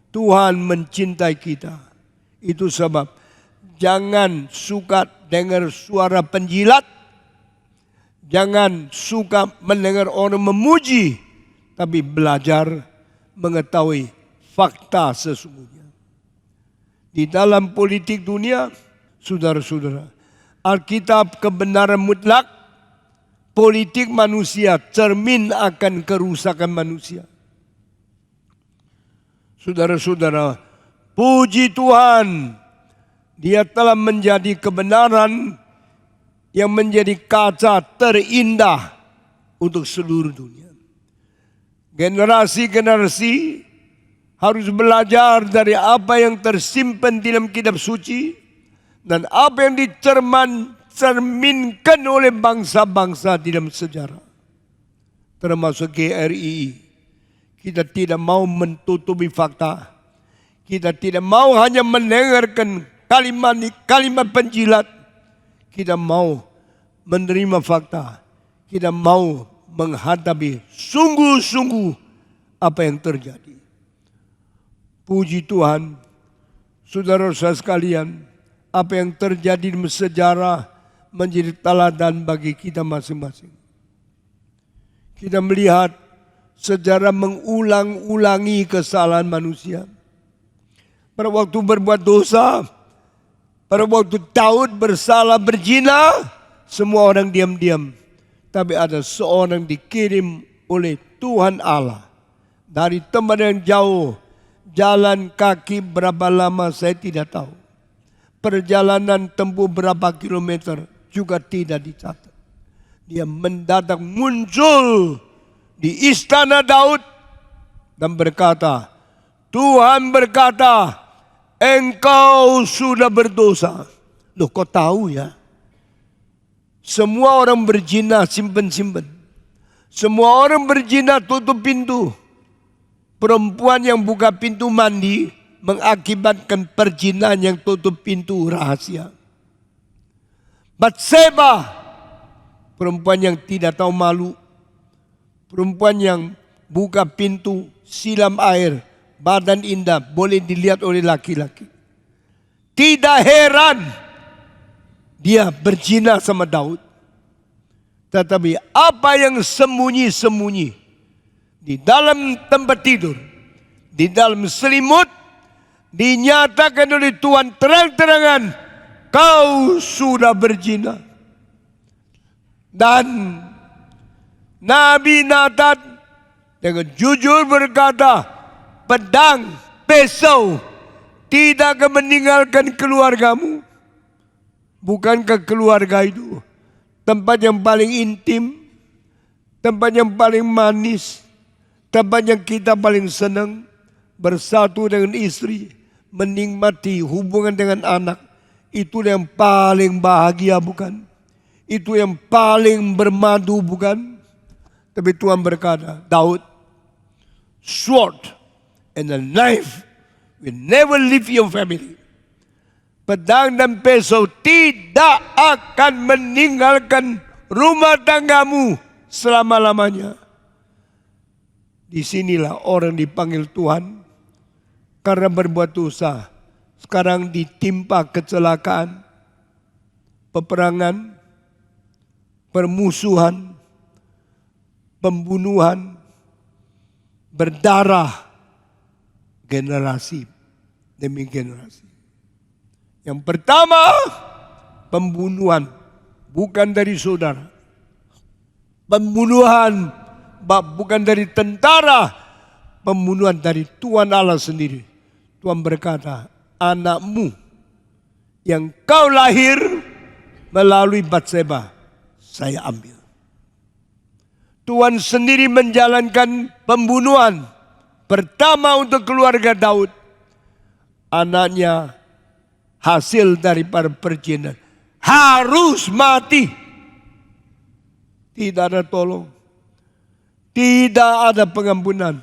[SPEAKER 1] Tuhan mencintai kita. Itu sebab jangan suka dengar suara penjilat. Jangan suka mendengar orang memuji. Tapi belajar mengetahui fakta sesungguhnya. Di dalam politik dunia, saudara-saudara, Alkitab kebenaran mutlak. Politik manusia cermin akan kerusakan manusia. Saudara-saudara, puji Tuhan, Dia telah menjadi kebenaran yang menjadi kaca terindah untuk seluruh dunia. Generasi-generasi harus belajar dari apa yang tersimpan di dalam kitab suci dan apa yang dicerminkan oleh bangsa-bangsa di dalam sejarah. Termasuk GRI. Kita tidak mau menutupi fakta. Kita tidak mau hanya mendengarkan kalimat penjilat. Kita mau menerima fakta. Kita mau menghadapi sungguh-sungguh apa yang terjadi. Puji Tuhan, saudara-saudara sekalian, apa yang terjadi di sejarah menjadi teladan bagi kita masing-masing. Kita melihat sejarah mengulang-ulangi kesalahan manusia. Pada waktu berbuat dosa, pada waktu Daud bersalah berzina, semua orang diam-diam. Tapi ada seorang dikirim oleh Tuhan Allah dari tempat yang jauh, jalan kaki berapa lama saya tidak tahu. Perjalanan tempuh berapa kilometer juga tidak dicatat. Dia mendadak muncul di istana Daud dan berkata, Tuhan berkata, engkau sudah berdosa. Loh, kau tahu ya? Semua orang berzina simpen-simpen. Semua orang berzina tutup pintu. Perempuan yang buka pintu mandi mengakibatkan perzinahan yang tutup pintu rahasia. Batseba, perempuan yang tidak tahu malu. Perempuan yang buka pintu silam air, badan indah, boleh dilihat oleh laki-laki. Tidak heran dia berzina sama Daud. Tetapi apa yang sembunyi-sembunyi di dalam tempat tidur, di dalam selimut, dinyatakan oleh Tuhan terang-terangan, kau sudah berzina. Dan Nabi Nathan dengan jujur berkata, pedang, pisau tidak akan meninggalkan keluargamu. Bukankah keluarga itu tempat yang paling intim, tempat yang paling manis, tempat yang kita paling senang, bersatu dengan istri, menikmati hubungan dengan anak. Itu yang paling bahagia, bukan? Itu yang paling bermadu, bukan? Tapi Tuhan berkata, Daud, sword and a knife will never leave your family. Pedang dan pisau tidak akan meninggalkan rumah tanggamu selama-lamanya. Disinilah orang dipanggil Tuhan karena berbuat dosa. Sekarang ditimpa kecelakaan, peperangan, permusuhan, pembunuhan, berdarah, generasi demi generasi. Yang pertama, pembunuhan bukan dari saudara. Pembunuhan bukan dari tentara. Pembunuhan dari Tuhan Allah sendiri. Tuhan berkata, anakmu yang kau lahir melalui Batseba, saya ambil. Tuhan sendiri menjalankan pembunuhan pertama untuk keluarga Daud. Anaknya hasil daripada perzinahan harus mati. Tidak ada tolong. Tidak ada pengampunan.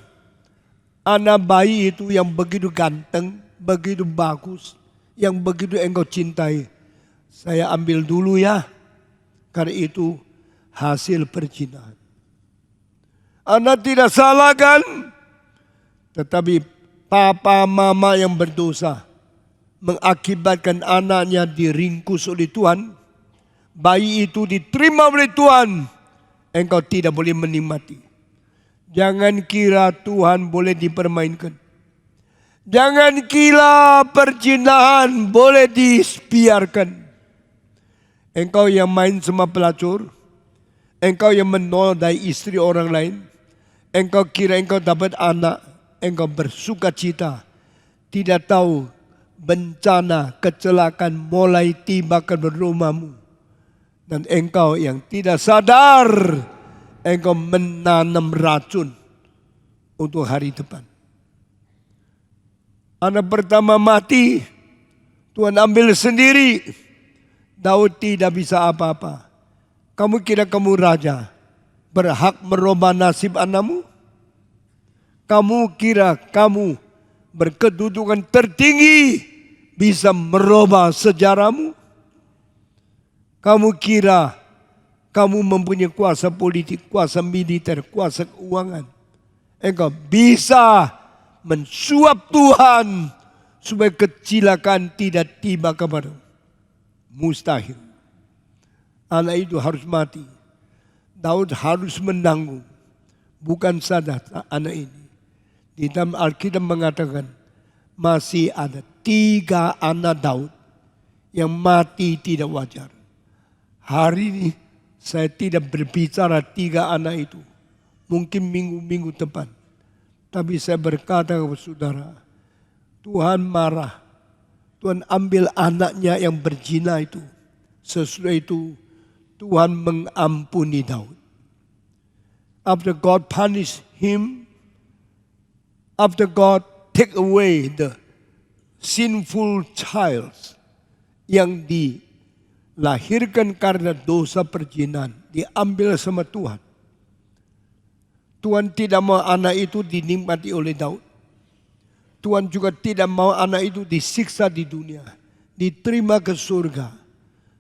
[SPEAKER 1] Anak bayi itu yang begitu ganteng, begitu bagus, yang begitu engkau cintai, saya ambil dulu ya. Karena itu hasil perzinahan. Anak tidak salah kan? Tetapi papa mama yang berdosa mengakibatkan anaknya diringkus oleh Tuhan. Bayi itu diterima oleh Tuhan. Engkau tidak boleh menikmati. Jangan kira Tuhan boleh dipermainkan. Jangan kira perzinahan boleh dibiarkan. Engkau yang main sama pelacur. Engkau yang menodai istri orang lain. Engkau kira engkau dapat anak. Engkau bersuka cita. Tidak tahu bencana, kecelakaan mulai tiba ke rumahmu. Dan engkau yang tidak sadar, engkau menanam racun untuk hari depan. Anak pertama mati, Tuhan ambil sendiri. Daud tidak bisa apa-apa. Kamu kira kamu raja, berhak merubah nasib anakmu? Kamu kira kamu berkedudukan tertinggi bisa merubah sejarahmu? Kamu kira kamu mempunyai kuasa politik, kuasa militer, kuasa keuangan. Engkau bisa mensuap Tuhan supaya kecelakaan tidak tiba kepadamu. Mustahil. Anak itu harus mati. Daud harus menanggung. Bukan saja anak ini. Di dalam Alkitab mengatakan masih ada 3 anak Daud yang mati tidak wajar. Hari ini saya tidak berbicara 3 anak itu. Mungkin minggu-minggu depan. Tapi saya berkata kepada saudara, Tuhan marah. Tuhan ambil anaknya yang berzina itu. Sesudah itu Tuhan mengampuni Daud. After God punish him, after God take away the sinful child yang dilahirkan karena dosa perzinahan, diambil sama Tuhan. Tuhan tidak mau anak itu dinikmati oleh Daud. Tuhan juga tidak mau anak itu disiksa di dunia, diterima ke surga.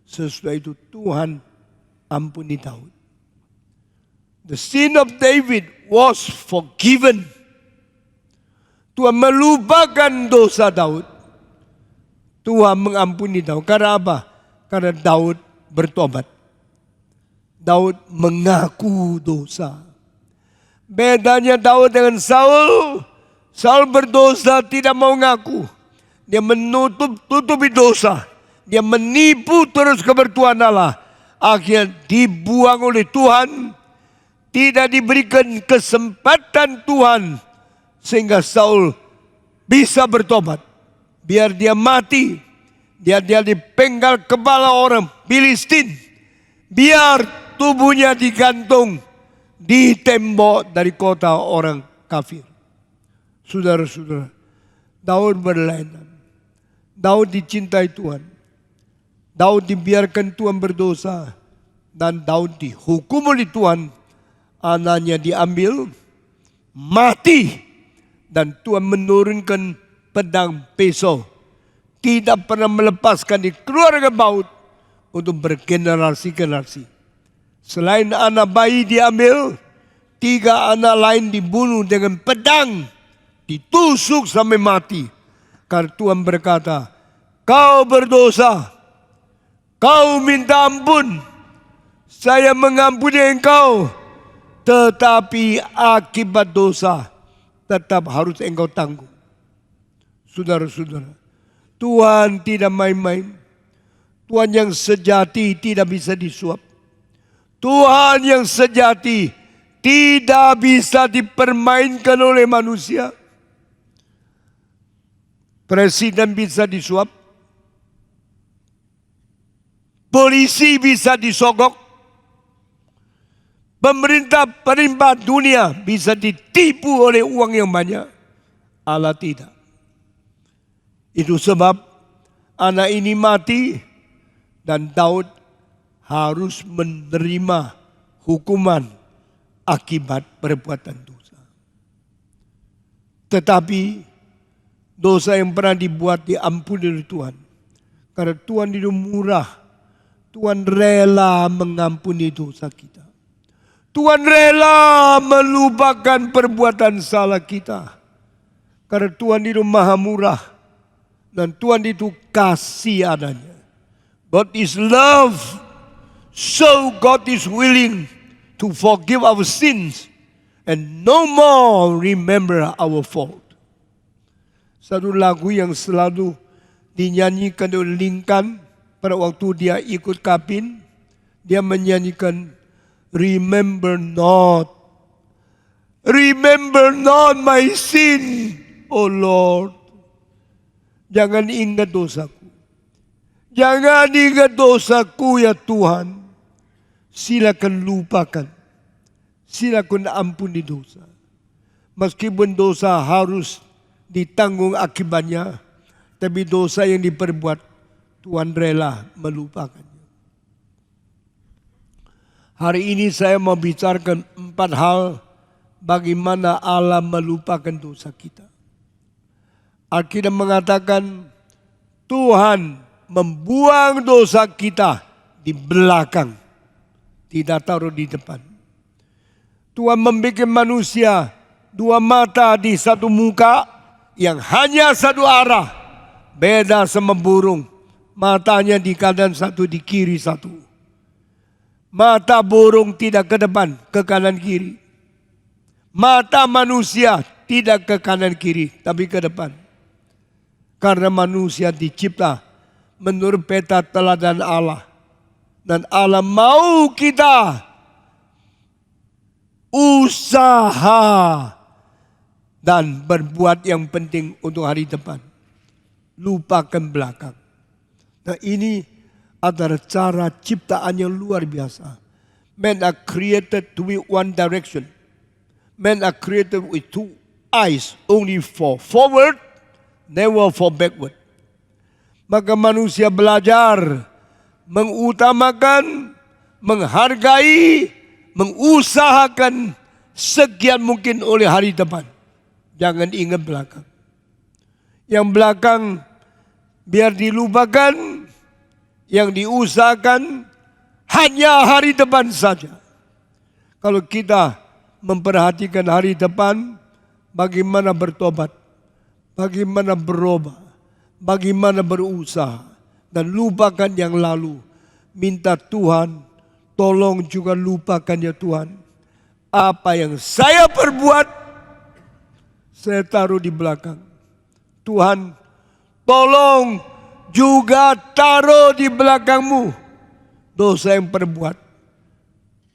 [SPEAKER 1] Sesudah itu Tuhan ampuni Daud. The sin of David was forgiven. Tuhan melupakan dosa Daud. Tuhan mengampuni Daud. Karena apa? Karena Daud bertobat. Daud mengaku dosa. Bedanya Daud dengan Saul. Saul berdosa tidak mau ngaku. Dia menutupi dosa. Dia menipu terus kebertuhan Allah. Akhirnya dibuang oleh Tuhan. Tidak diberikan kesempatan Tuhan. Sehingga Saul bisa bertobat. Biar dia mati. Dia dipenggal kepala orang Filistin. Biar tubuhnya digantung di tembok dari kota orang kafir. Saudara-saudara, Daud berlainan. Daud dicintai Tuhan. Daud dibiarkan Tuhan berdosa. Dan Daud dihukum oleh Tuhan. Anaknya diambil, mati. Dan Tuhan menurunkan pedang pisau. Tidak pernah melepaskan di keluarga Daud untuk bergenerasi-generasi. Selain anak bayi diambil, 3 anak lain dibunuh dengan pedang. Ditusuk sampai mati. Karena Tuhan berkata, kau berdosa. Kau minta ampun. Saya mengampuni engkau. Tetapi akibat dosa tetap harus engkau tanggung. Saudara-saudara, Tuhan tidak main-main. Tuhan yang sejati tidak bisa disuap. Tuhan yang sejati tidak bisa dipermainkan oleh manusia. Presiden bisa disuap. Polisi bisa disogok. Pemerintah dunia bisa ditipu oleh uang yang banyak. Allah tidak. Itu sebab anak ini mati dan Daud harus menerima hukuman akibat perbuatan dosa. Tetapi dosa yang pernah dibuat diampuni oleh Tuhan. Karena Tuhan itu murah. Tuhan rela mengampuni dosa kita. Tuhan rela melupakan perbuatan salah kita. Karena Tuhan itu maha murah. Dan Tuhan itu kasih adanya. God is love. So God is willing to forgive our sins. And no more remember our fault. Satu lagu yang selalu dinyanyikan oleh Lincoln pada waktu dia ikut Kapin. Dia menyanyikan, remember not my sin, oh Lord. Jangan ingat dosaku. Jangan ingat dosaku ya Tuhan. Silakan lupakan. Silakan ampuni dosa. Meskipun dosa harus ditanggung akibatnya, tapi dosa yang diperbuat Tuhan rela melupakannya. Hari ini saya mau bicarakan 4 hal bagaimana Allah melupakan dosa kita. Alkitab mengatakan Tuhan membuang dosa kita di belakang, tidak taruh di depan. Tuhan membuat manusia 2 mata di satu muka yang hanya satu arah, beda sama burung. Matanya di kanan satu, di kiri satu. Mata burung tidak ke depan, ke kanan kiri. Mata manusia tidak ke kanan kiri, tapi ke depan. Karena manusia dicipta menurut peta teladan Allah. Dan Allah mau kita usaha dan berbuat yang penting untuk hari depan. Lupakan belakang. Nah, ini adalah cara ciptaan yang luar biasa. Men are created to be one direction. Men are created with 2 eyes, only for forward, never for backward. Maka manusia belajar mengutamakan, menghargai, mengusahakan sekian mungkin oleh hari depan. Jangan ingat belakang. Yang belakang biar dilupakan, yang diusahakan hanya hari depan saja. Kalau kita memperhatikan hari depan, bagaimana bertobat, bagaimana berubah, bagaimana berusaha, dan lupakan yang lalu. Minta Tuhan, tolong juga lupakan ya Tuhan. Apa yang saya perbuat, saya taruh di belakang. Tuhan, tolong juga taruh di belakangmu dosa yang perbuat.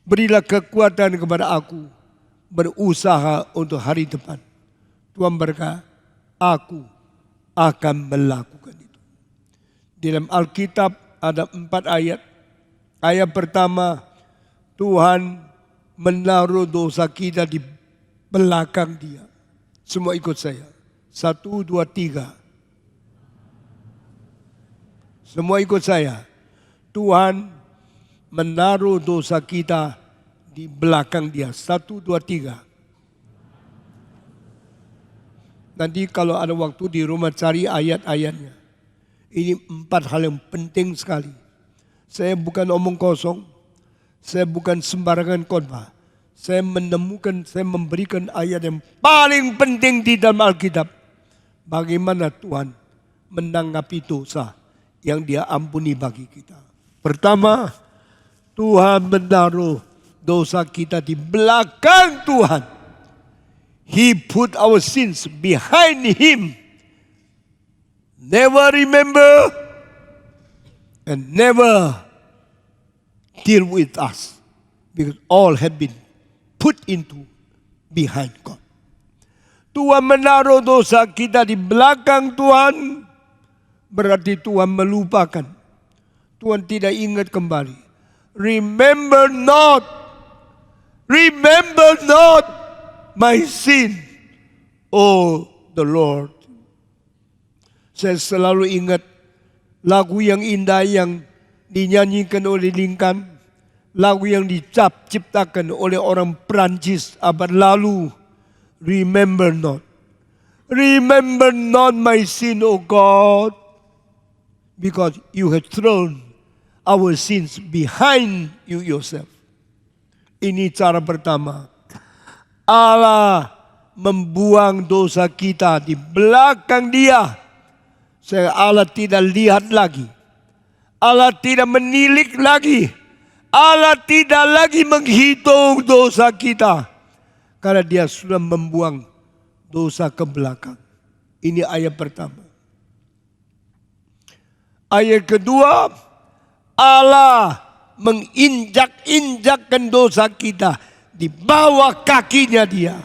[SPEAKER 1] Berilah kekuatan kepada aku berusaha untuk hari depan. Tuhan berkata, aku akan melakukan itu. Di dalam Alkitab ada 4 ayat. Ayat pertama, Tuhan menaruh dosa kita di belakang Dia. Semua ikut saya. 1, 2, 3. Semua ikut saya. Tuhan menaruh dosa kita di belakang Dia. 1, 2, 3. Nanti kalau ada waktu di rumah cari ayat-ayatnya. Ini 4 hal yang penting sekali. Saya bukan omong kosong. Saya bukan sembarangan khotbah. Saya menemukan, saya memberikan ayat yang paling penting di dalam Alkitab. Bagaimana Tuhan menanggapi dosa yang Dia ampuni bagi kita. Pertama, Tuhan menaruh dosa kita di belakang Tuhan. He put our sins behind Him. Never remember and never deal with us. Because all have been put into behind God. Tuhan menaruh dosa kita di belakang Tuhan. Berarti Tuhan melupakan. Tuhan tidak ingat kembali. Remember not my sin, oh the Lord. Saya selalu ingat lagu yang indah yang dinyanyikan oleh Lincoln. Lagu yang diciptakan oleh orang Perancis abad lalu. Remember not my sin, oh God. Because you have thrown our sins behind you yourself. Ini cara pertama. Allah membuang dosa kita di belakang Dia. Allah tidak lihat lagi. Allah tidak menilik lagi. Allah tidak lagi menghitung dosa kita. Karena Dia sudah membuang dosa ke belakang. Ini ayat pertama. Ayat kedua, Allah menginjak-injakkan dosa kita di bawah kakinya Dia.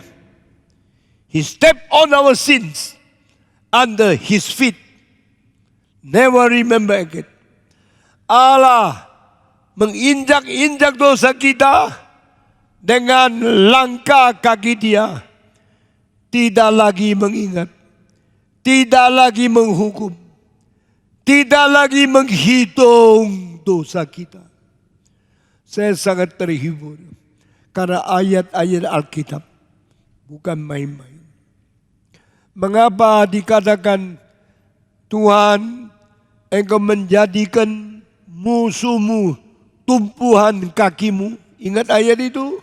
[SPEAKER 1] He stepped on our sins under His feet. Never remember again. Allah menginjak-injak dosa kita dengan langkah kaki Dia. Tidak lagi mengingat, tidak lagi menghukum, tidak lagi menghitung dosa kita. Saya sangat terhibur karena ayat-ayat Alkitab bukan main-main. Mengapa dikatakan Tuhan, Engkau menjadikan musuhmu tumpuhan kakimu? Ingat ayat itu?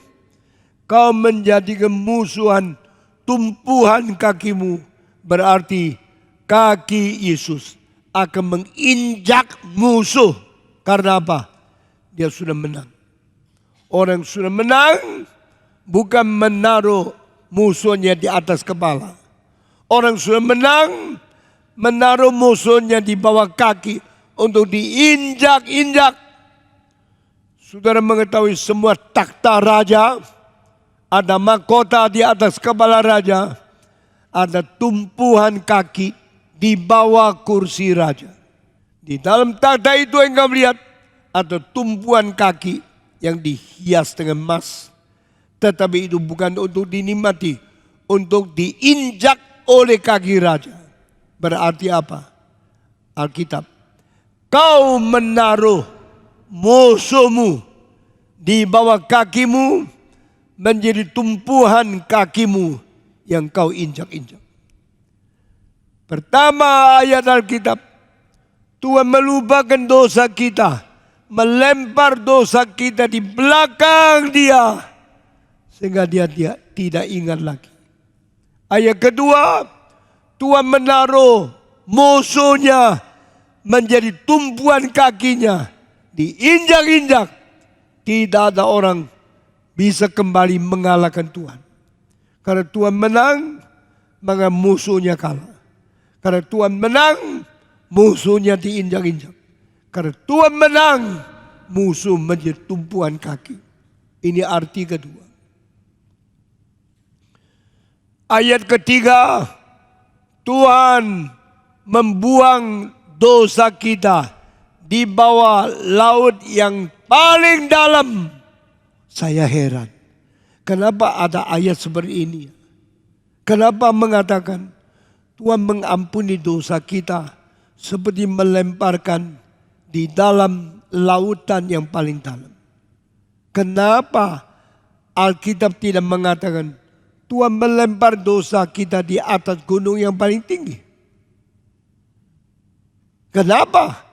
[SPEAKER 1] Kau menjadikan musuhan tumpuhan kakimu, berarti kaki Yesus akan menginjak musuh. Karena apa? Dia sudah menang. Orang sudah menang bukan menaruh musuhnya di atas kepala. Orang sudah menang menaruh musuhnya di bawah kaki untuk diinjak-injak. Saudara mengetahui semua takhta raja, ada mahkota di atas kepala raja, ada tumpuhan kaki di bawah kursi raja. Di dalam takhta itu engkau melihat ada tumpuan kaki yang dihias dengan emas. Tetapi itu bukan untuk dinikmati, untuk diinjak oleh kaki raja. Berarti apa? Alkitab, kau menaruh musuhmu di bawah kakimu, menjadi tumpuhan kakimu yang kau injak-injak. Pertama ayat Alkitab, Tuhan melupakan dosa kita, melempar dosa kita di belakang dia, sehingga dia tidak ingat lagi. Ayat kedua, Tuhan menaruh musuhnya menjadi tumpuan kakinya, diinjak-injak. Tidak ada orang bisa kembali mengalahkan Tuhan. Karena Tuhan menang, maka musuhnya kalah. Karena Tuhan menang, musuhnya diinjak-injak. Karena Tuhan menang, musuh menjadi tumpuan kaki. Ini arti kedua. Ayat ketiga, Tuhan membuang dosa kita di bawah laut yang paling dalam. Saya heran, kenapa ada ayat seperti ini? Kenapa mengatakan Tuhan mengampuni dosa kita seperti melemparkan di dalam lautan yang paling dalam? Kenapa Alkitab tidak mengatakan Tuhan melempar dosa kita di atas gunung yang paling tinggi? Kenapa?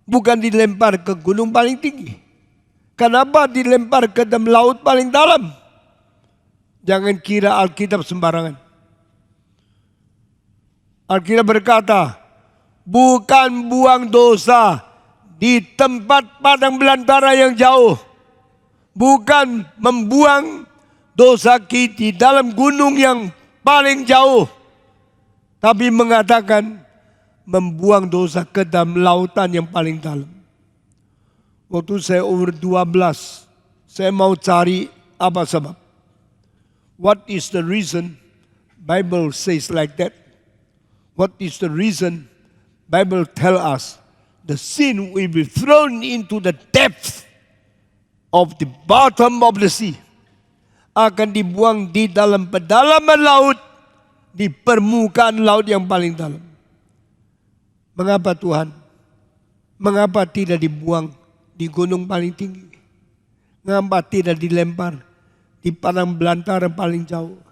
[SPEAKER 1] Bukan dilempar ke gunung paling tinggi. Kenapa dilempar ke dalam laut paling dalam? Jangan kira Alkitab sembarangan. Alkitab berkata, bukan buang dosa di tempat padang belantara yang jauh. Bukan membuang dosa kita di dalam gunung yang paling jauh. Tapi mengatakan membuang dosa ke dalam lautan yang paling dalam. Waktu saya umur 12, saya mau cari apa sebab. What is the reason Bible says like that? What is the reason Bible tell us the sin will be thrown into the depth of the bottom of the sea? Akan dibuang di dalam pedalaman laut, di permukaan laut yang paling dalam. Mengapa Tuhan? Mengapa tidak dibuang di gunung paling tinggi? Mengapa tidak dilempar di padang belantara paling jauh?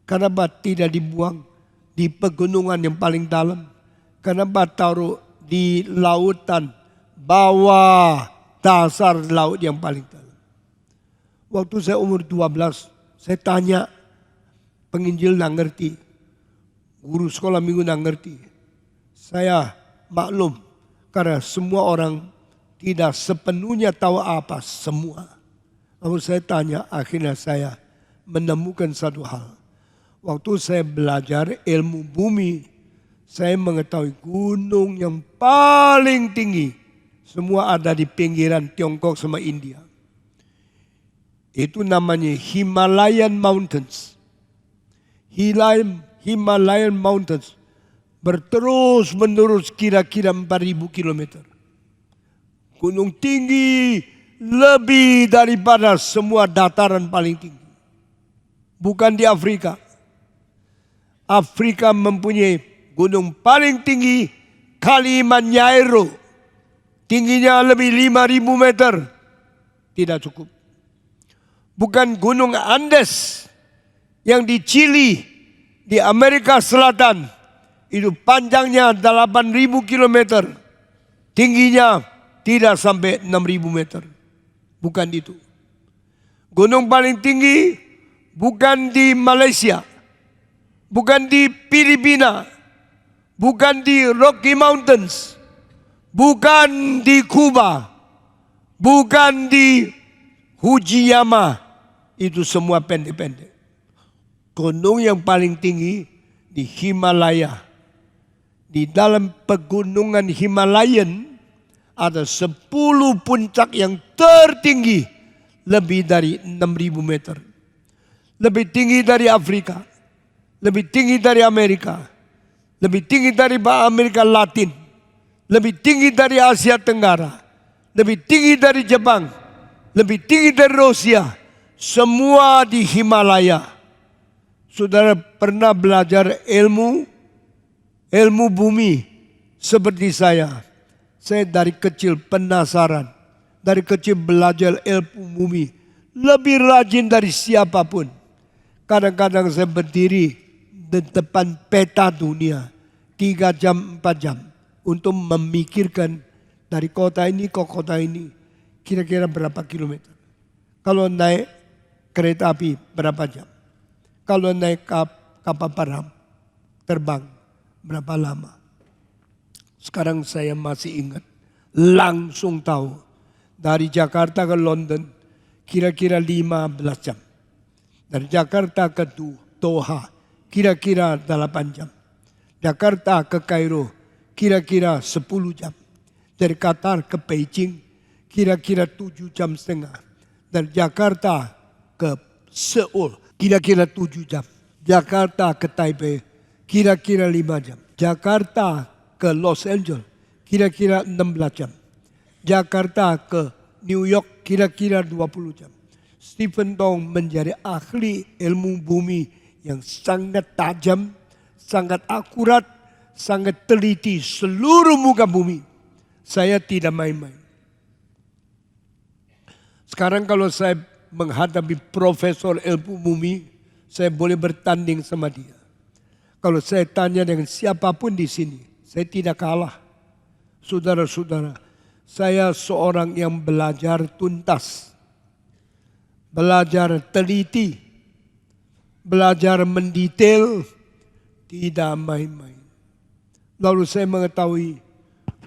[SPEAKER 1] Kenapa tidak dibuang di pegunungan yang paling dalam? Kenapa taruh di lautan bawah dasar laut yang paling dalam? Waktu saya umur 12, saya tanya penginjil nggak ngerti, guru sekolah minggu nggak ngerti. Saya maklum karena semua orang tidak sepenuhnya tahu apa semua. Lalu saya tanya, akhirnya saya menemukan satu hal. Waktu saya belajar ilmu bumi, saya mengetahui gunung yang paling tinggi semua ada di pinggiran Tiongkok sama India. Itu namanya Himalayan Mountains. Himalayan Mountains berterus menerus kira-kira 4.000 kilometer. Gunung tinggi lebih daripada semua dataran paling tinggi. Bukan di Afrika. Afrika mempunyai gunung paling tinggi, Kilimanjaro. Tingginya lebih 5.000 meter. tidak cukup. Bukan gunung Andes yang di Chili, di Amerika Selatan, itu panjangnya 8.000 kilometer, tingginya tidak sampai 6.000 meter. Bukan itu. Gunung paling tinggi bukan di Malaysia, bukan di Filipina, bukan di Rocky Mountains, bukan di Kuba, bukan di Fujiyama. Itu semua pendek-pendek. Gunung yang paling tinggi di Himalaya. Di dalam pegunungan Himalayan ada 10 puncak yang tertinggi, lebih dari 6.000 meter. Lebih tinggi dari Afrika, lebih tinggi dari Amerika, lebih tinggi dari Amerika Latin, lebih tinggi dari Asia Tenggara, lebih tinggi dari Jepang, lebih tinggi dari Rusia. Semua di Himalaya. Saudara pernah belajar ilmu bumi seperti saya. Saya dari kecil penasaran. Dari kecil belajar ilmu bumi. Lebih rajin dari siapapun. Kadang-kadang saya berdiri di depan peta dunia 3 jam, 4 jam. Untuk memikirkan dari kota ini ke kota ini kira-kira berapa kilometer. Kalau naik kereta api berapa jam. Kalau naik kapal perang terbang berapa lama. Sekarang saya masih ingat. Langsung tahu. Dari Jakarta ke London kira-kira 15 jam. Dari Jakarta ke Doha kira-kira 8 jam. Jakarta ke Kairo kira-kira 10 jam. Dari Qatar ke Beijing kira-kira 7 jam setengah. Dari Jakarta ke Seoul kira-kira 7 jam. Jakarta ke Taipei kira-kira 5 jam. Jakarta ke Los Angeles kira-kira 16 jam. Jakarta ke New York kira-kira 20 jam. Stephen Tong menjadi ahli ilmu bumi yang sangat tajam, sangat akurat, sangat teliti seluruh muka bumi. Saya tidak main-main. Sekarang kalau saya menghadapi profesor ilmu bumi, saya boleh bertanding sama dia. Kalau saya tanya dengan siapapun di sini, saya tidak kalah. Saudara-saudara, saya seorang yang belajar tuntas, belajar teliti, belajar mendetail, tidak main-main. Lalu saya mengetahui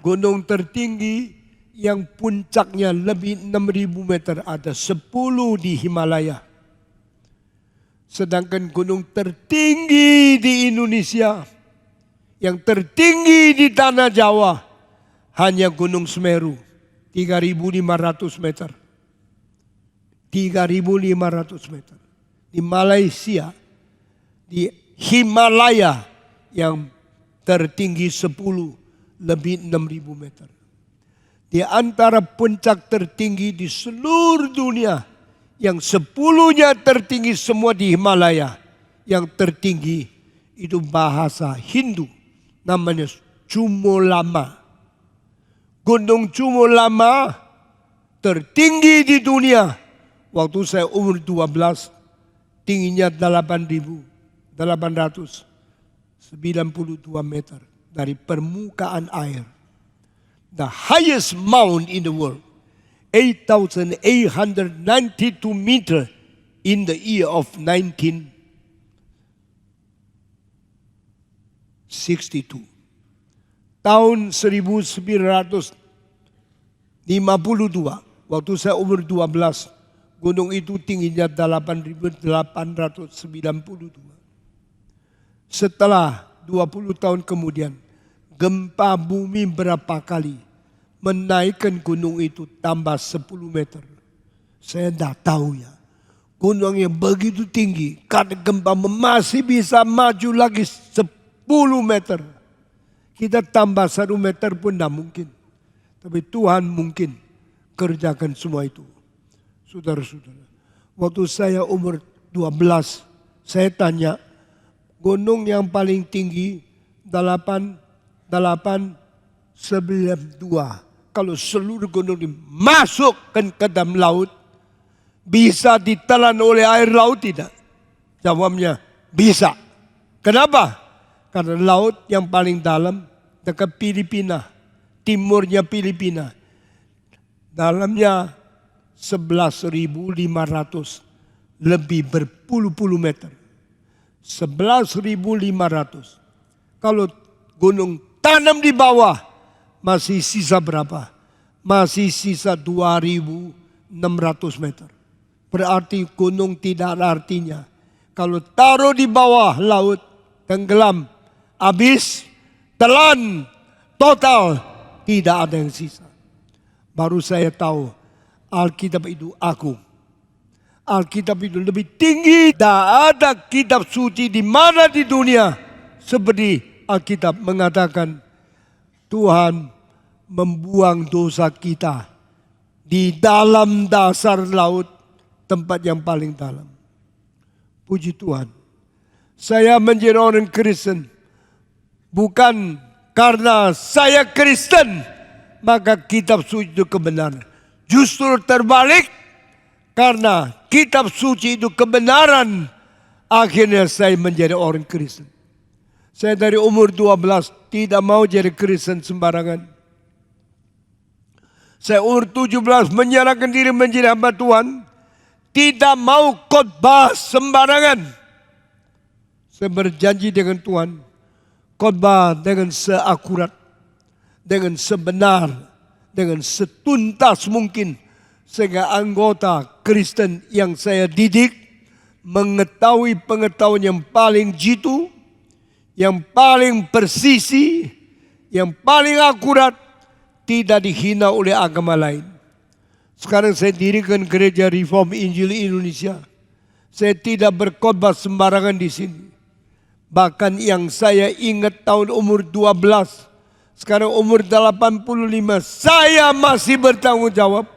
[SPEAKER 1] gunung tertinggi yang puncaknya lebih 6.000 meter ada 10 di Himalaya. Sedangkan gunung tertinggi di Indonesia, yang tertinggi di tanah Jawa, hanya Gunung Semeru, 3.500 meter. 3.500 meter. Di Malaysia, di Himalaya yang tertinggi 10, lebih 6.000 meter. Di antara puncak tertinggi di seluruh dunia, yang 10-nya tertinggi semua di Himalaya, yang tertinggi itu bahasa Hindu, namanya Chumolama. Gunung Chumolama tertinggi di dunia. Waktu saya umur 12, tingginya 8.892 meter dari permukaan air. The highest mountain in the world, 8,892 meter in the year of 1962. Tahun 1952, waktu saya umur 12, gunung itu tingginya 8.892. Setelah 20 tahun kemudian, gempa bumi berapa kali menaikkan gunung itu tambah 10 meter. Saya tidak tahu ya. Gunung yang begitu tinggi, karena gempa masih bisa maju lagi 10 meter. Kita tambah 1 meter pun tidak mungkin. Tapi Tuhan mungkin kerjakan semua itu. Saudara-saudara, waktu saya umur 12, saya tanya, gunung yang paling tinggi 892. Kalau seluruh gunung dimasukkan ke dalam laut, bisa ditelan oleh air laut tidak? Jawabnya, bisa. Kenapa? Karena laut yang paling dalam dekat Filipina, timurnya Filipina. Dalamnya 11.500, lebih berpuluh-puluh meter. 11.500. Kalau gunung tanam di bawah, masih sisa berapa? Masih sisa 2.600 meter. Berarti gunung tidak ada artinya. Kalau taruh di bawah laut, tenggelam, habis, telan, total, tidak ada yang sisa. Baru saya tahu, Alkitab itu agung. Alkitab itu lebih tinggi. Tidak ada kitab suci di mana di dunia seperti Alkitab mengatakan Tuhan membuang dosa kita di dalam dasar laut, tempat yang paling dalam. Puji Tuhan. Saya menjadi orang Kristen bukan karena saya Kristen maka kitab suci itu kebenaran. Justru terbalik, karena kitab suci itu kebenaran, akhirnya saya menjadi orang Kristen. Saya dari umur 12 tidak mau jadi Kristen sembarangan. Saya umur 17 menyerahkan diri menjadi hamba Tuhan. Tidak mau khotbah sembarangan. Saya berjanji dengan Tuhan, khotbah dengan seakurat, dengan sebenar, dengan setuntas mungkin, sehingga anggota Kristen yang saya didik mengetahui pengetahuan yang paling jitu, yang paling persisi, yang paling akurat, tidak dihina oleh agama lain. Sekarang saya dirikan Gereja Reform Injil Indonesia. Saya tidak berkhotbah sembarangan di sini. Bahkan yang saya ingat tahun umur 12, sekarang umur 85, saya masih bertanggung jawab.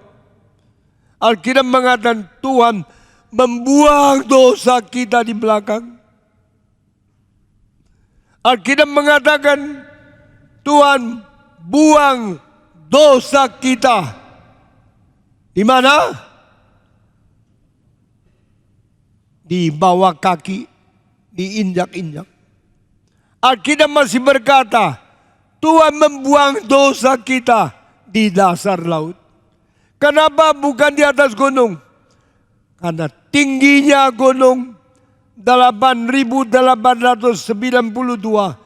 [SPEAKER 1] Alkitab mengatakan Tuhan membuang dosa kita di belakang. Alkitab mengatakan Tuhan buang dosa kita. Di mana? Di bawah kaki, diinjak-injak. Alkitab masih berkata, Tuhan membuang dosa kita di dasar laut. Kenapa bukan di atas gunung? Karena tingginya gunung 8.892.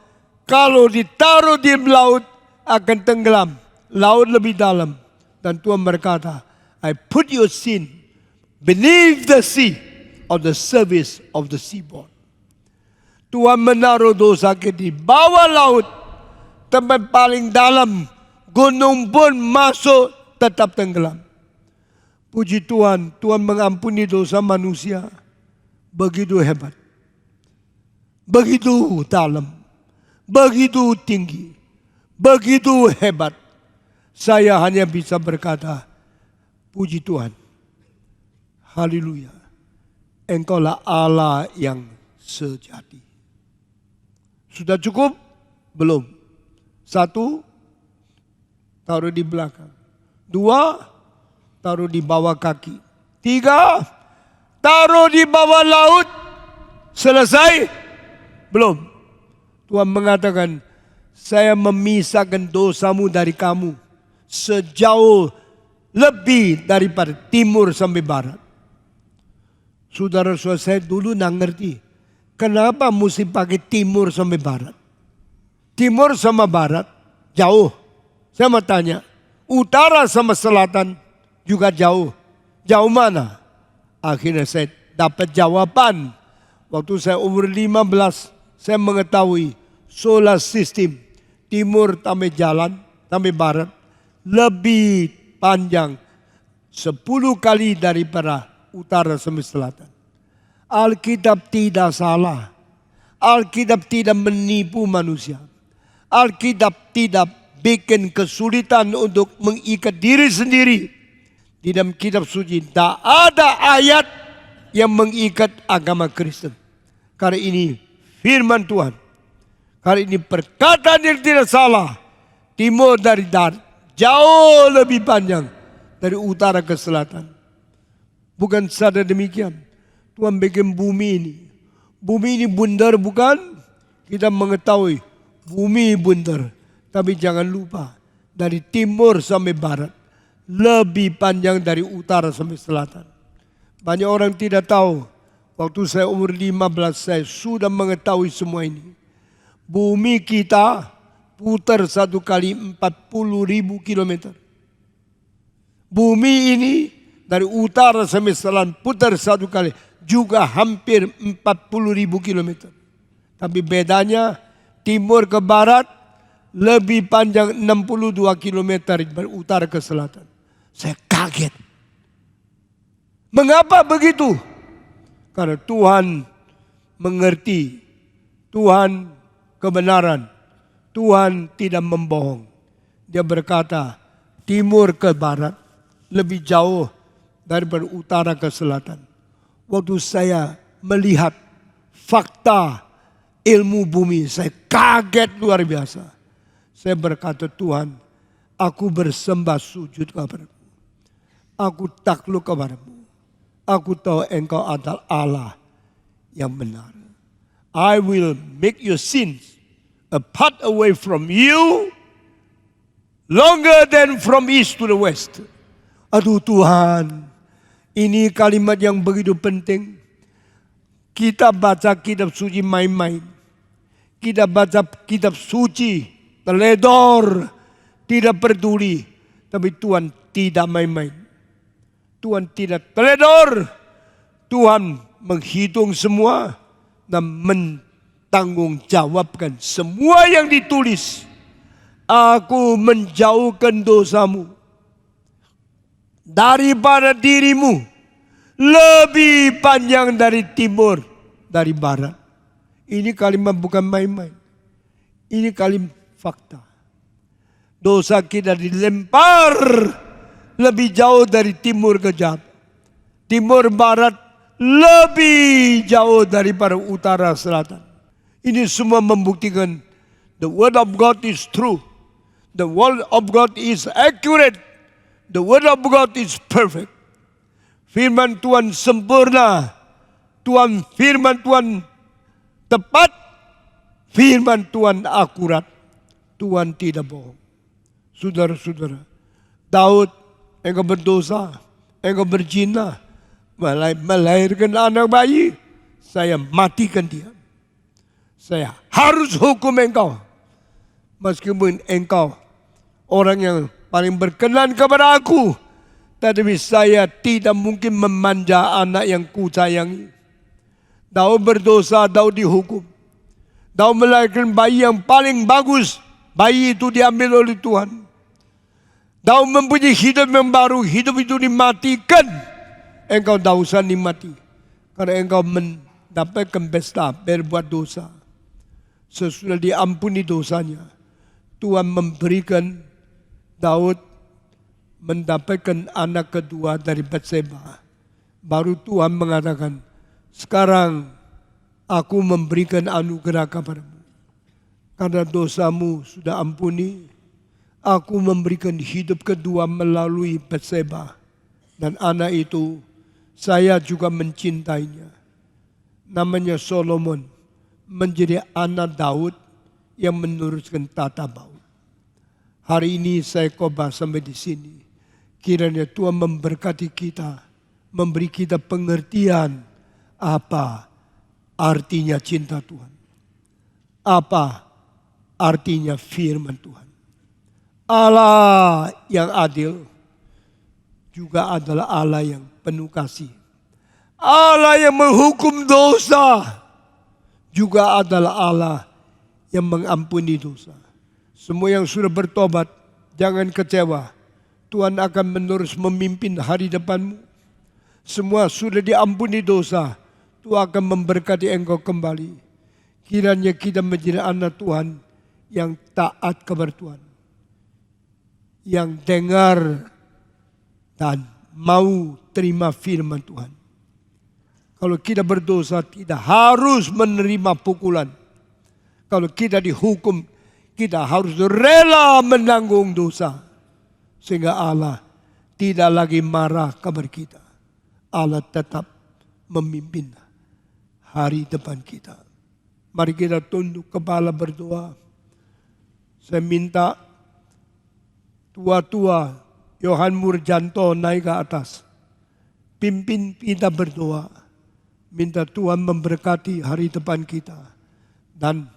[SPEAKER 1] Kalau ditaruh di laut akan tenggelam. Laut lebih dalam. Dan Tuhan berkata, I put your sin beneath the sea of the surface of the seaboard. Tuhan menaruh dosa kita di bawah laut, tempat paling dalam. Gunung pun masuk tetap tenggelam. Puji Tuhan, Tuhan mengampuni dosa manusia. Begitu hebat. Begitu dalam. Begitu tinggi. Begitu hebat. Saya hanya bisa berkata, puji Tuhan. Haleluya. Engkaulah Allah yang sejati. Sudah cukup? Belum. 1, taruh di belakang. 2, taruh di bawah kaki. 3, taruh di bawah laut. Selesai? Belum. Tuhan mengatakan, saya memisahkan dosamu dari kamu sejauh lebih daripada timur sampai barat. Saudara-saudara, saya dulu nggak ngerti kenapa mesti pakai timur sampai barat. Timur sama barat jauh. Saya mau tanya, utara sama selatan juga jauh. Jauh mana? Akhirnya saya dapat jawaban. Waktu saya umur 15, saya mengetahui solar system timur sampai jalan sampai barat lebih panjang 10 kali daripada utara sampai selatan. Alkitab tidak salah. Alkitab tidak menipu manusia. Alkitab tidak bikin kesulitan untuk mengikat diri sendiri. Di dalam kitab suci tidak ada ayat yang mengikat agama Kristen. Karena ini firman Tuhan. Karena ini perkataan yang tidak salah. Timur dari darat jauh lebih panjang dari utara ke selatan. Bukan saja demikian. Tuhan bikin bumi ini. Bumi ini bundar bukan? Kita mengetahui bumi bundar. Tapi jangan lupa, dari timur sampai barat lebih panjang dari utara sampai selatan. Banyak orang tidak tahu. Waktu saya umur 15 saya sudah mengetahui semua ini. Bumi kita putar 1 kali 40.000 kilometer. Bumi ini dari utara sampai selatan putar 1 kali juga hampir 40.000 kilometer. Tapi bedanya timur ke barat lebih panjang 62 kilometer dari utara ke selatan. Saya kaget. Mengapa begitu? Karena Tuhan mengerti. Tuhan kebenaran. Tuhan tidak membohong. Dia berkata, timur ke barat lebih jauh daripada utara ke selatan. Waktu saya melihat fakta ilmu bumi, saya kaget luar biasa. Saya berkata, Tuhan, aku bersembah sujud kepadamu. Aku takluk kepadamu. Aku tahu Engkau adalah Allah yang benar. I will make your sins a path away from you longer than from east to the west. Aduh Tuhan, ini kalimat yang begitu penting. Kita baca kitab suci main-main. Kita baca kitab suci, teledor, tidak peduli. Tapi Tuhan tidak main-main. Tuhan tidak teledor. Tuhan menghitung semua dan mentanggungjawabkan semua yang ditulis. Aku menjauhkan dosamu daripada dirimu lebih panjang dari timur, dari barat. Ini kalimat bukan main-main. Ini kalimat fakta. Dosa kita dilempar lebih jauh dari timur ke timur barat lebih jauh daripada utara selatan. Ini semua membuktikan the word of God is true. The word of God is accurate. The word of God is perfect. Firman Tuhan sempurna. Firman Tuhan tepat. Firman Tuhan akurat. Tuhan tidak bohong. Saudara-saudara, Daud, engkau berdosa, engkau berzina, melahirkan anak bayi, saya matikan dia. Saya harus hukum engkau. Meskipun engkau orang yang paling berkenan kepada aku, tetapi saya tidak mungkin memanja anak yang kusayangi. Daud berdosa, Daud dihukum. Daud melahirkan bayi yang paling bagus, bayi itu diambil oleh Tuhan. Daud mempunyai hidup yang baru, hidup itu dimatikan. Engkau tak usah dimati. Karena engkau mendapatkan pesta berbuat dosa. Sesudah diampuni dosanya, Tuhan memberikan Daud mendapatkan anak kedua dari Batseba. Baru Tuhan mengatakan, sekarang aku memberikan anugerah kepadamu. Karena dosamu sudah ampuni, aku memberikan hidup kedua melalui Batseba. Dan anak itu saya juga mencintainya. Namanya Solomon, menjadi anak Daud yang meneruskan tata Daud. Hari ini saya khotbah sampai di sini. Kiranya Tuhan memberkati kita, memberi kita pengertian apa artinya cinta Tuhan. Apa artinya firman Tuhan. Allah yang adil juga adalah Allah yang penuh kasih. Allah yang menghukum dosa juga adalah Allah yang mengampuni dosa. Semua yang sudah bertobat, jangan kecewa. Tuhan akan menerus memimpin hari depanmu. Semua sudah diampuni dosa, Tuhan akan memberkati engkau kembali. Kiranya kita menjadi anak Tuhan yang taat kepada Tuhan. Yang dengar dan mau terima firman Tuhan. Kalau kita berdosa tidak harus menerima pukulan. Kalau kita dihukum, kita harus rela menanggung dosa. Sehingga Allah tidak lagi marah kepada kita. Allah tetap memimpin hari depan kita. Mari kita tunduk kepala berdoa. Saya minta tua-tua Yohan Murjanto naik ke atas. Pimpin kita berdoa. Minta Tuhan memberkati hari depan kita. Dan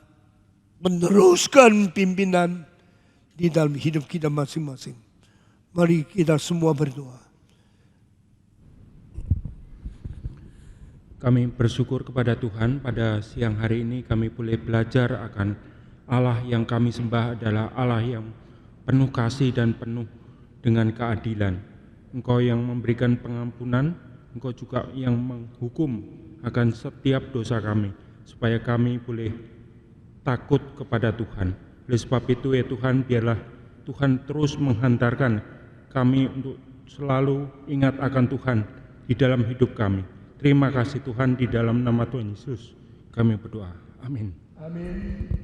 [SPEAKER 1] meneruskan pimpinan di dalam hidup kita masing-masing. Mari kita semua berdoa.
[SPEAKER 2] Kami bersyukur kepada Tuhan pada siang hari ini kami boleh belajar akan Allah yang kami sembah adalah Allah yang penuh kasih dan penuh dengan keadilan. Engkau yang memberikan pengampunan, Engkau juga yang menghukum akan setiap dosa kami, supaya kami boleh takut kepada Tuhan. Oleh sebab itu ya Tuhan, biarlah Tuhan terus menghantarkan kami untuk selalu ingat akan Tuhan di dalam hidup kami. Terima kasih Tuhan, di dalam nama Tuhan Yesus kami berdoa. Amin.
[SPEAKER 1] Amin.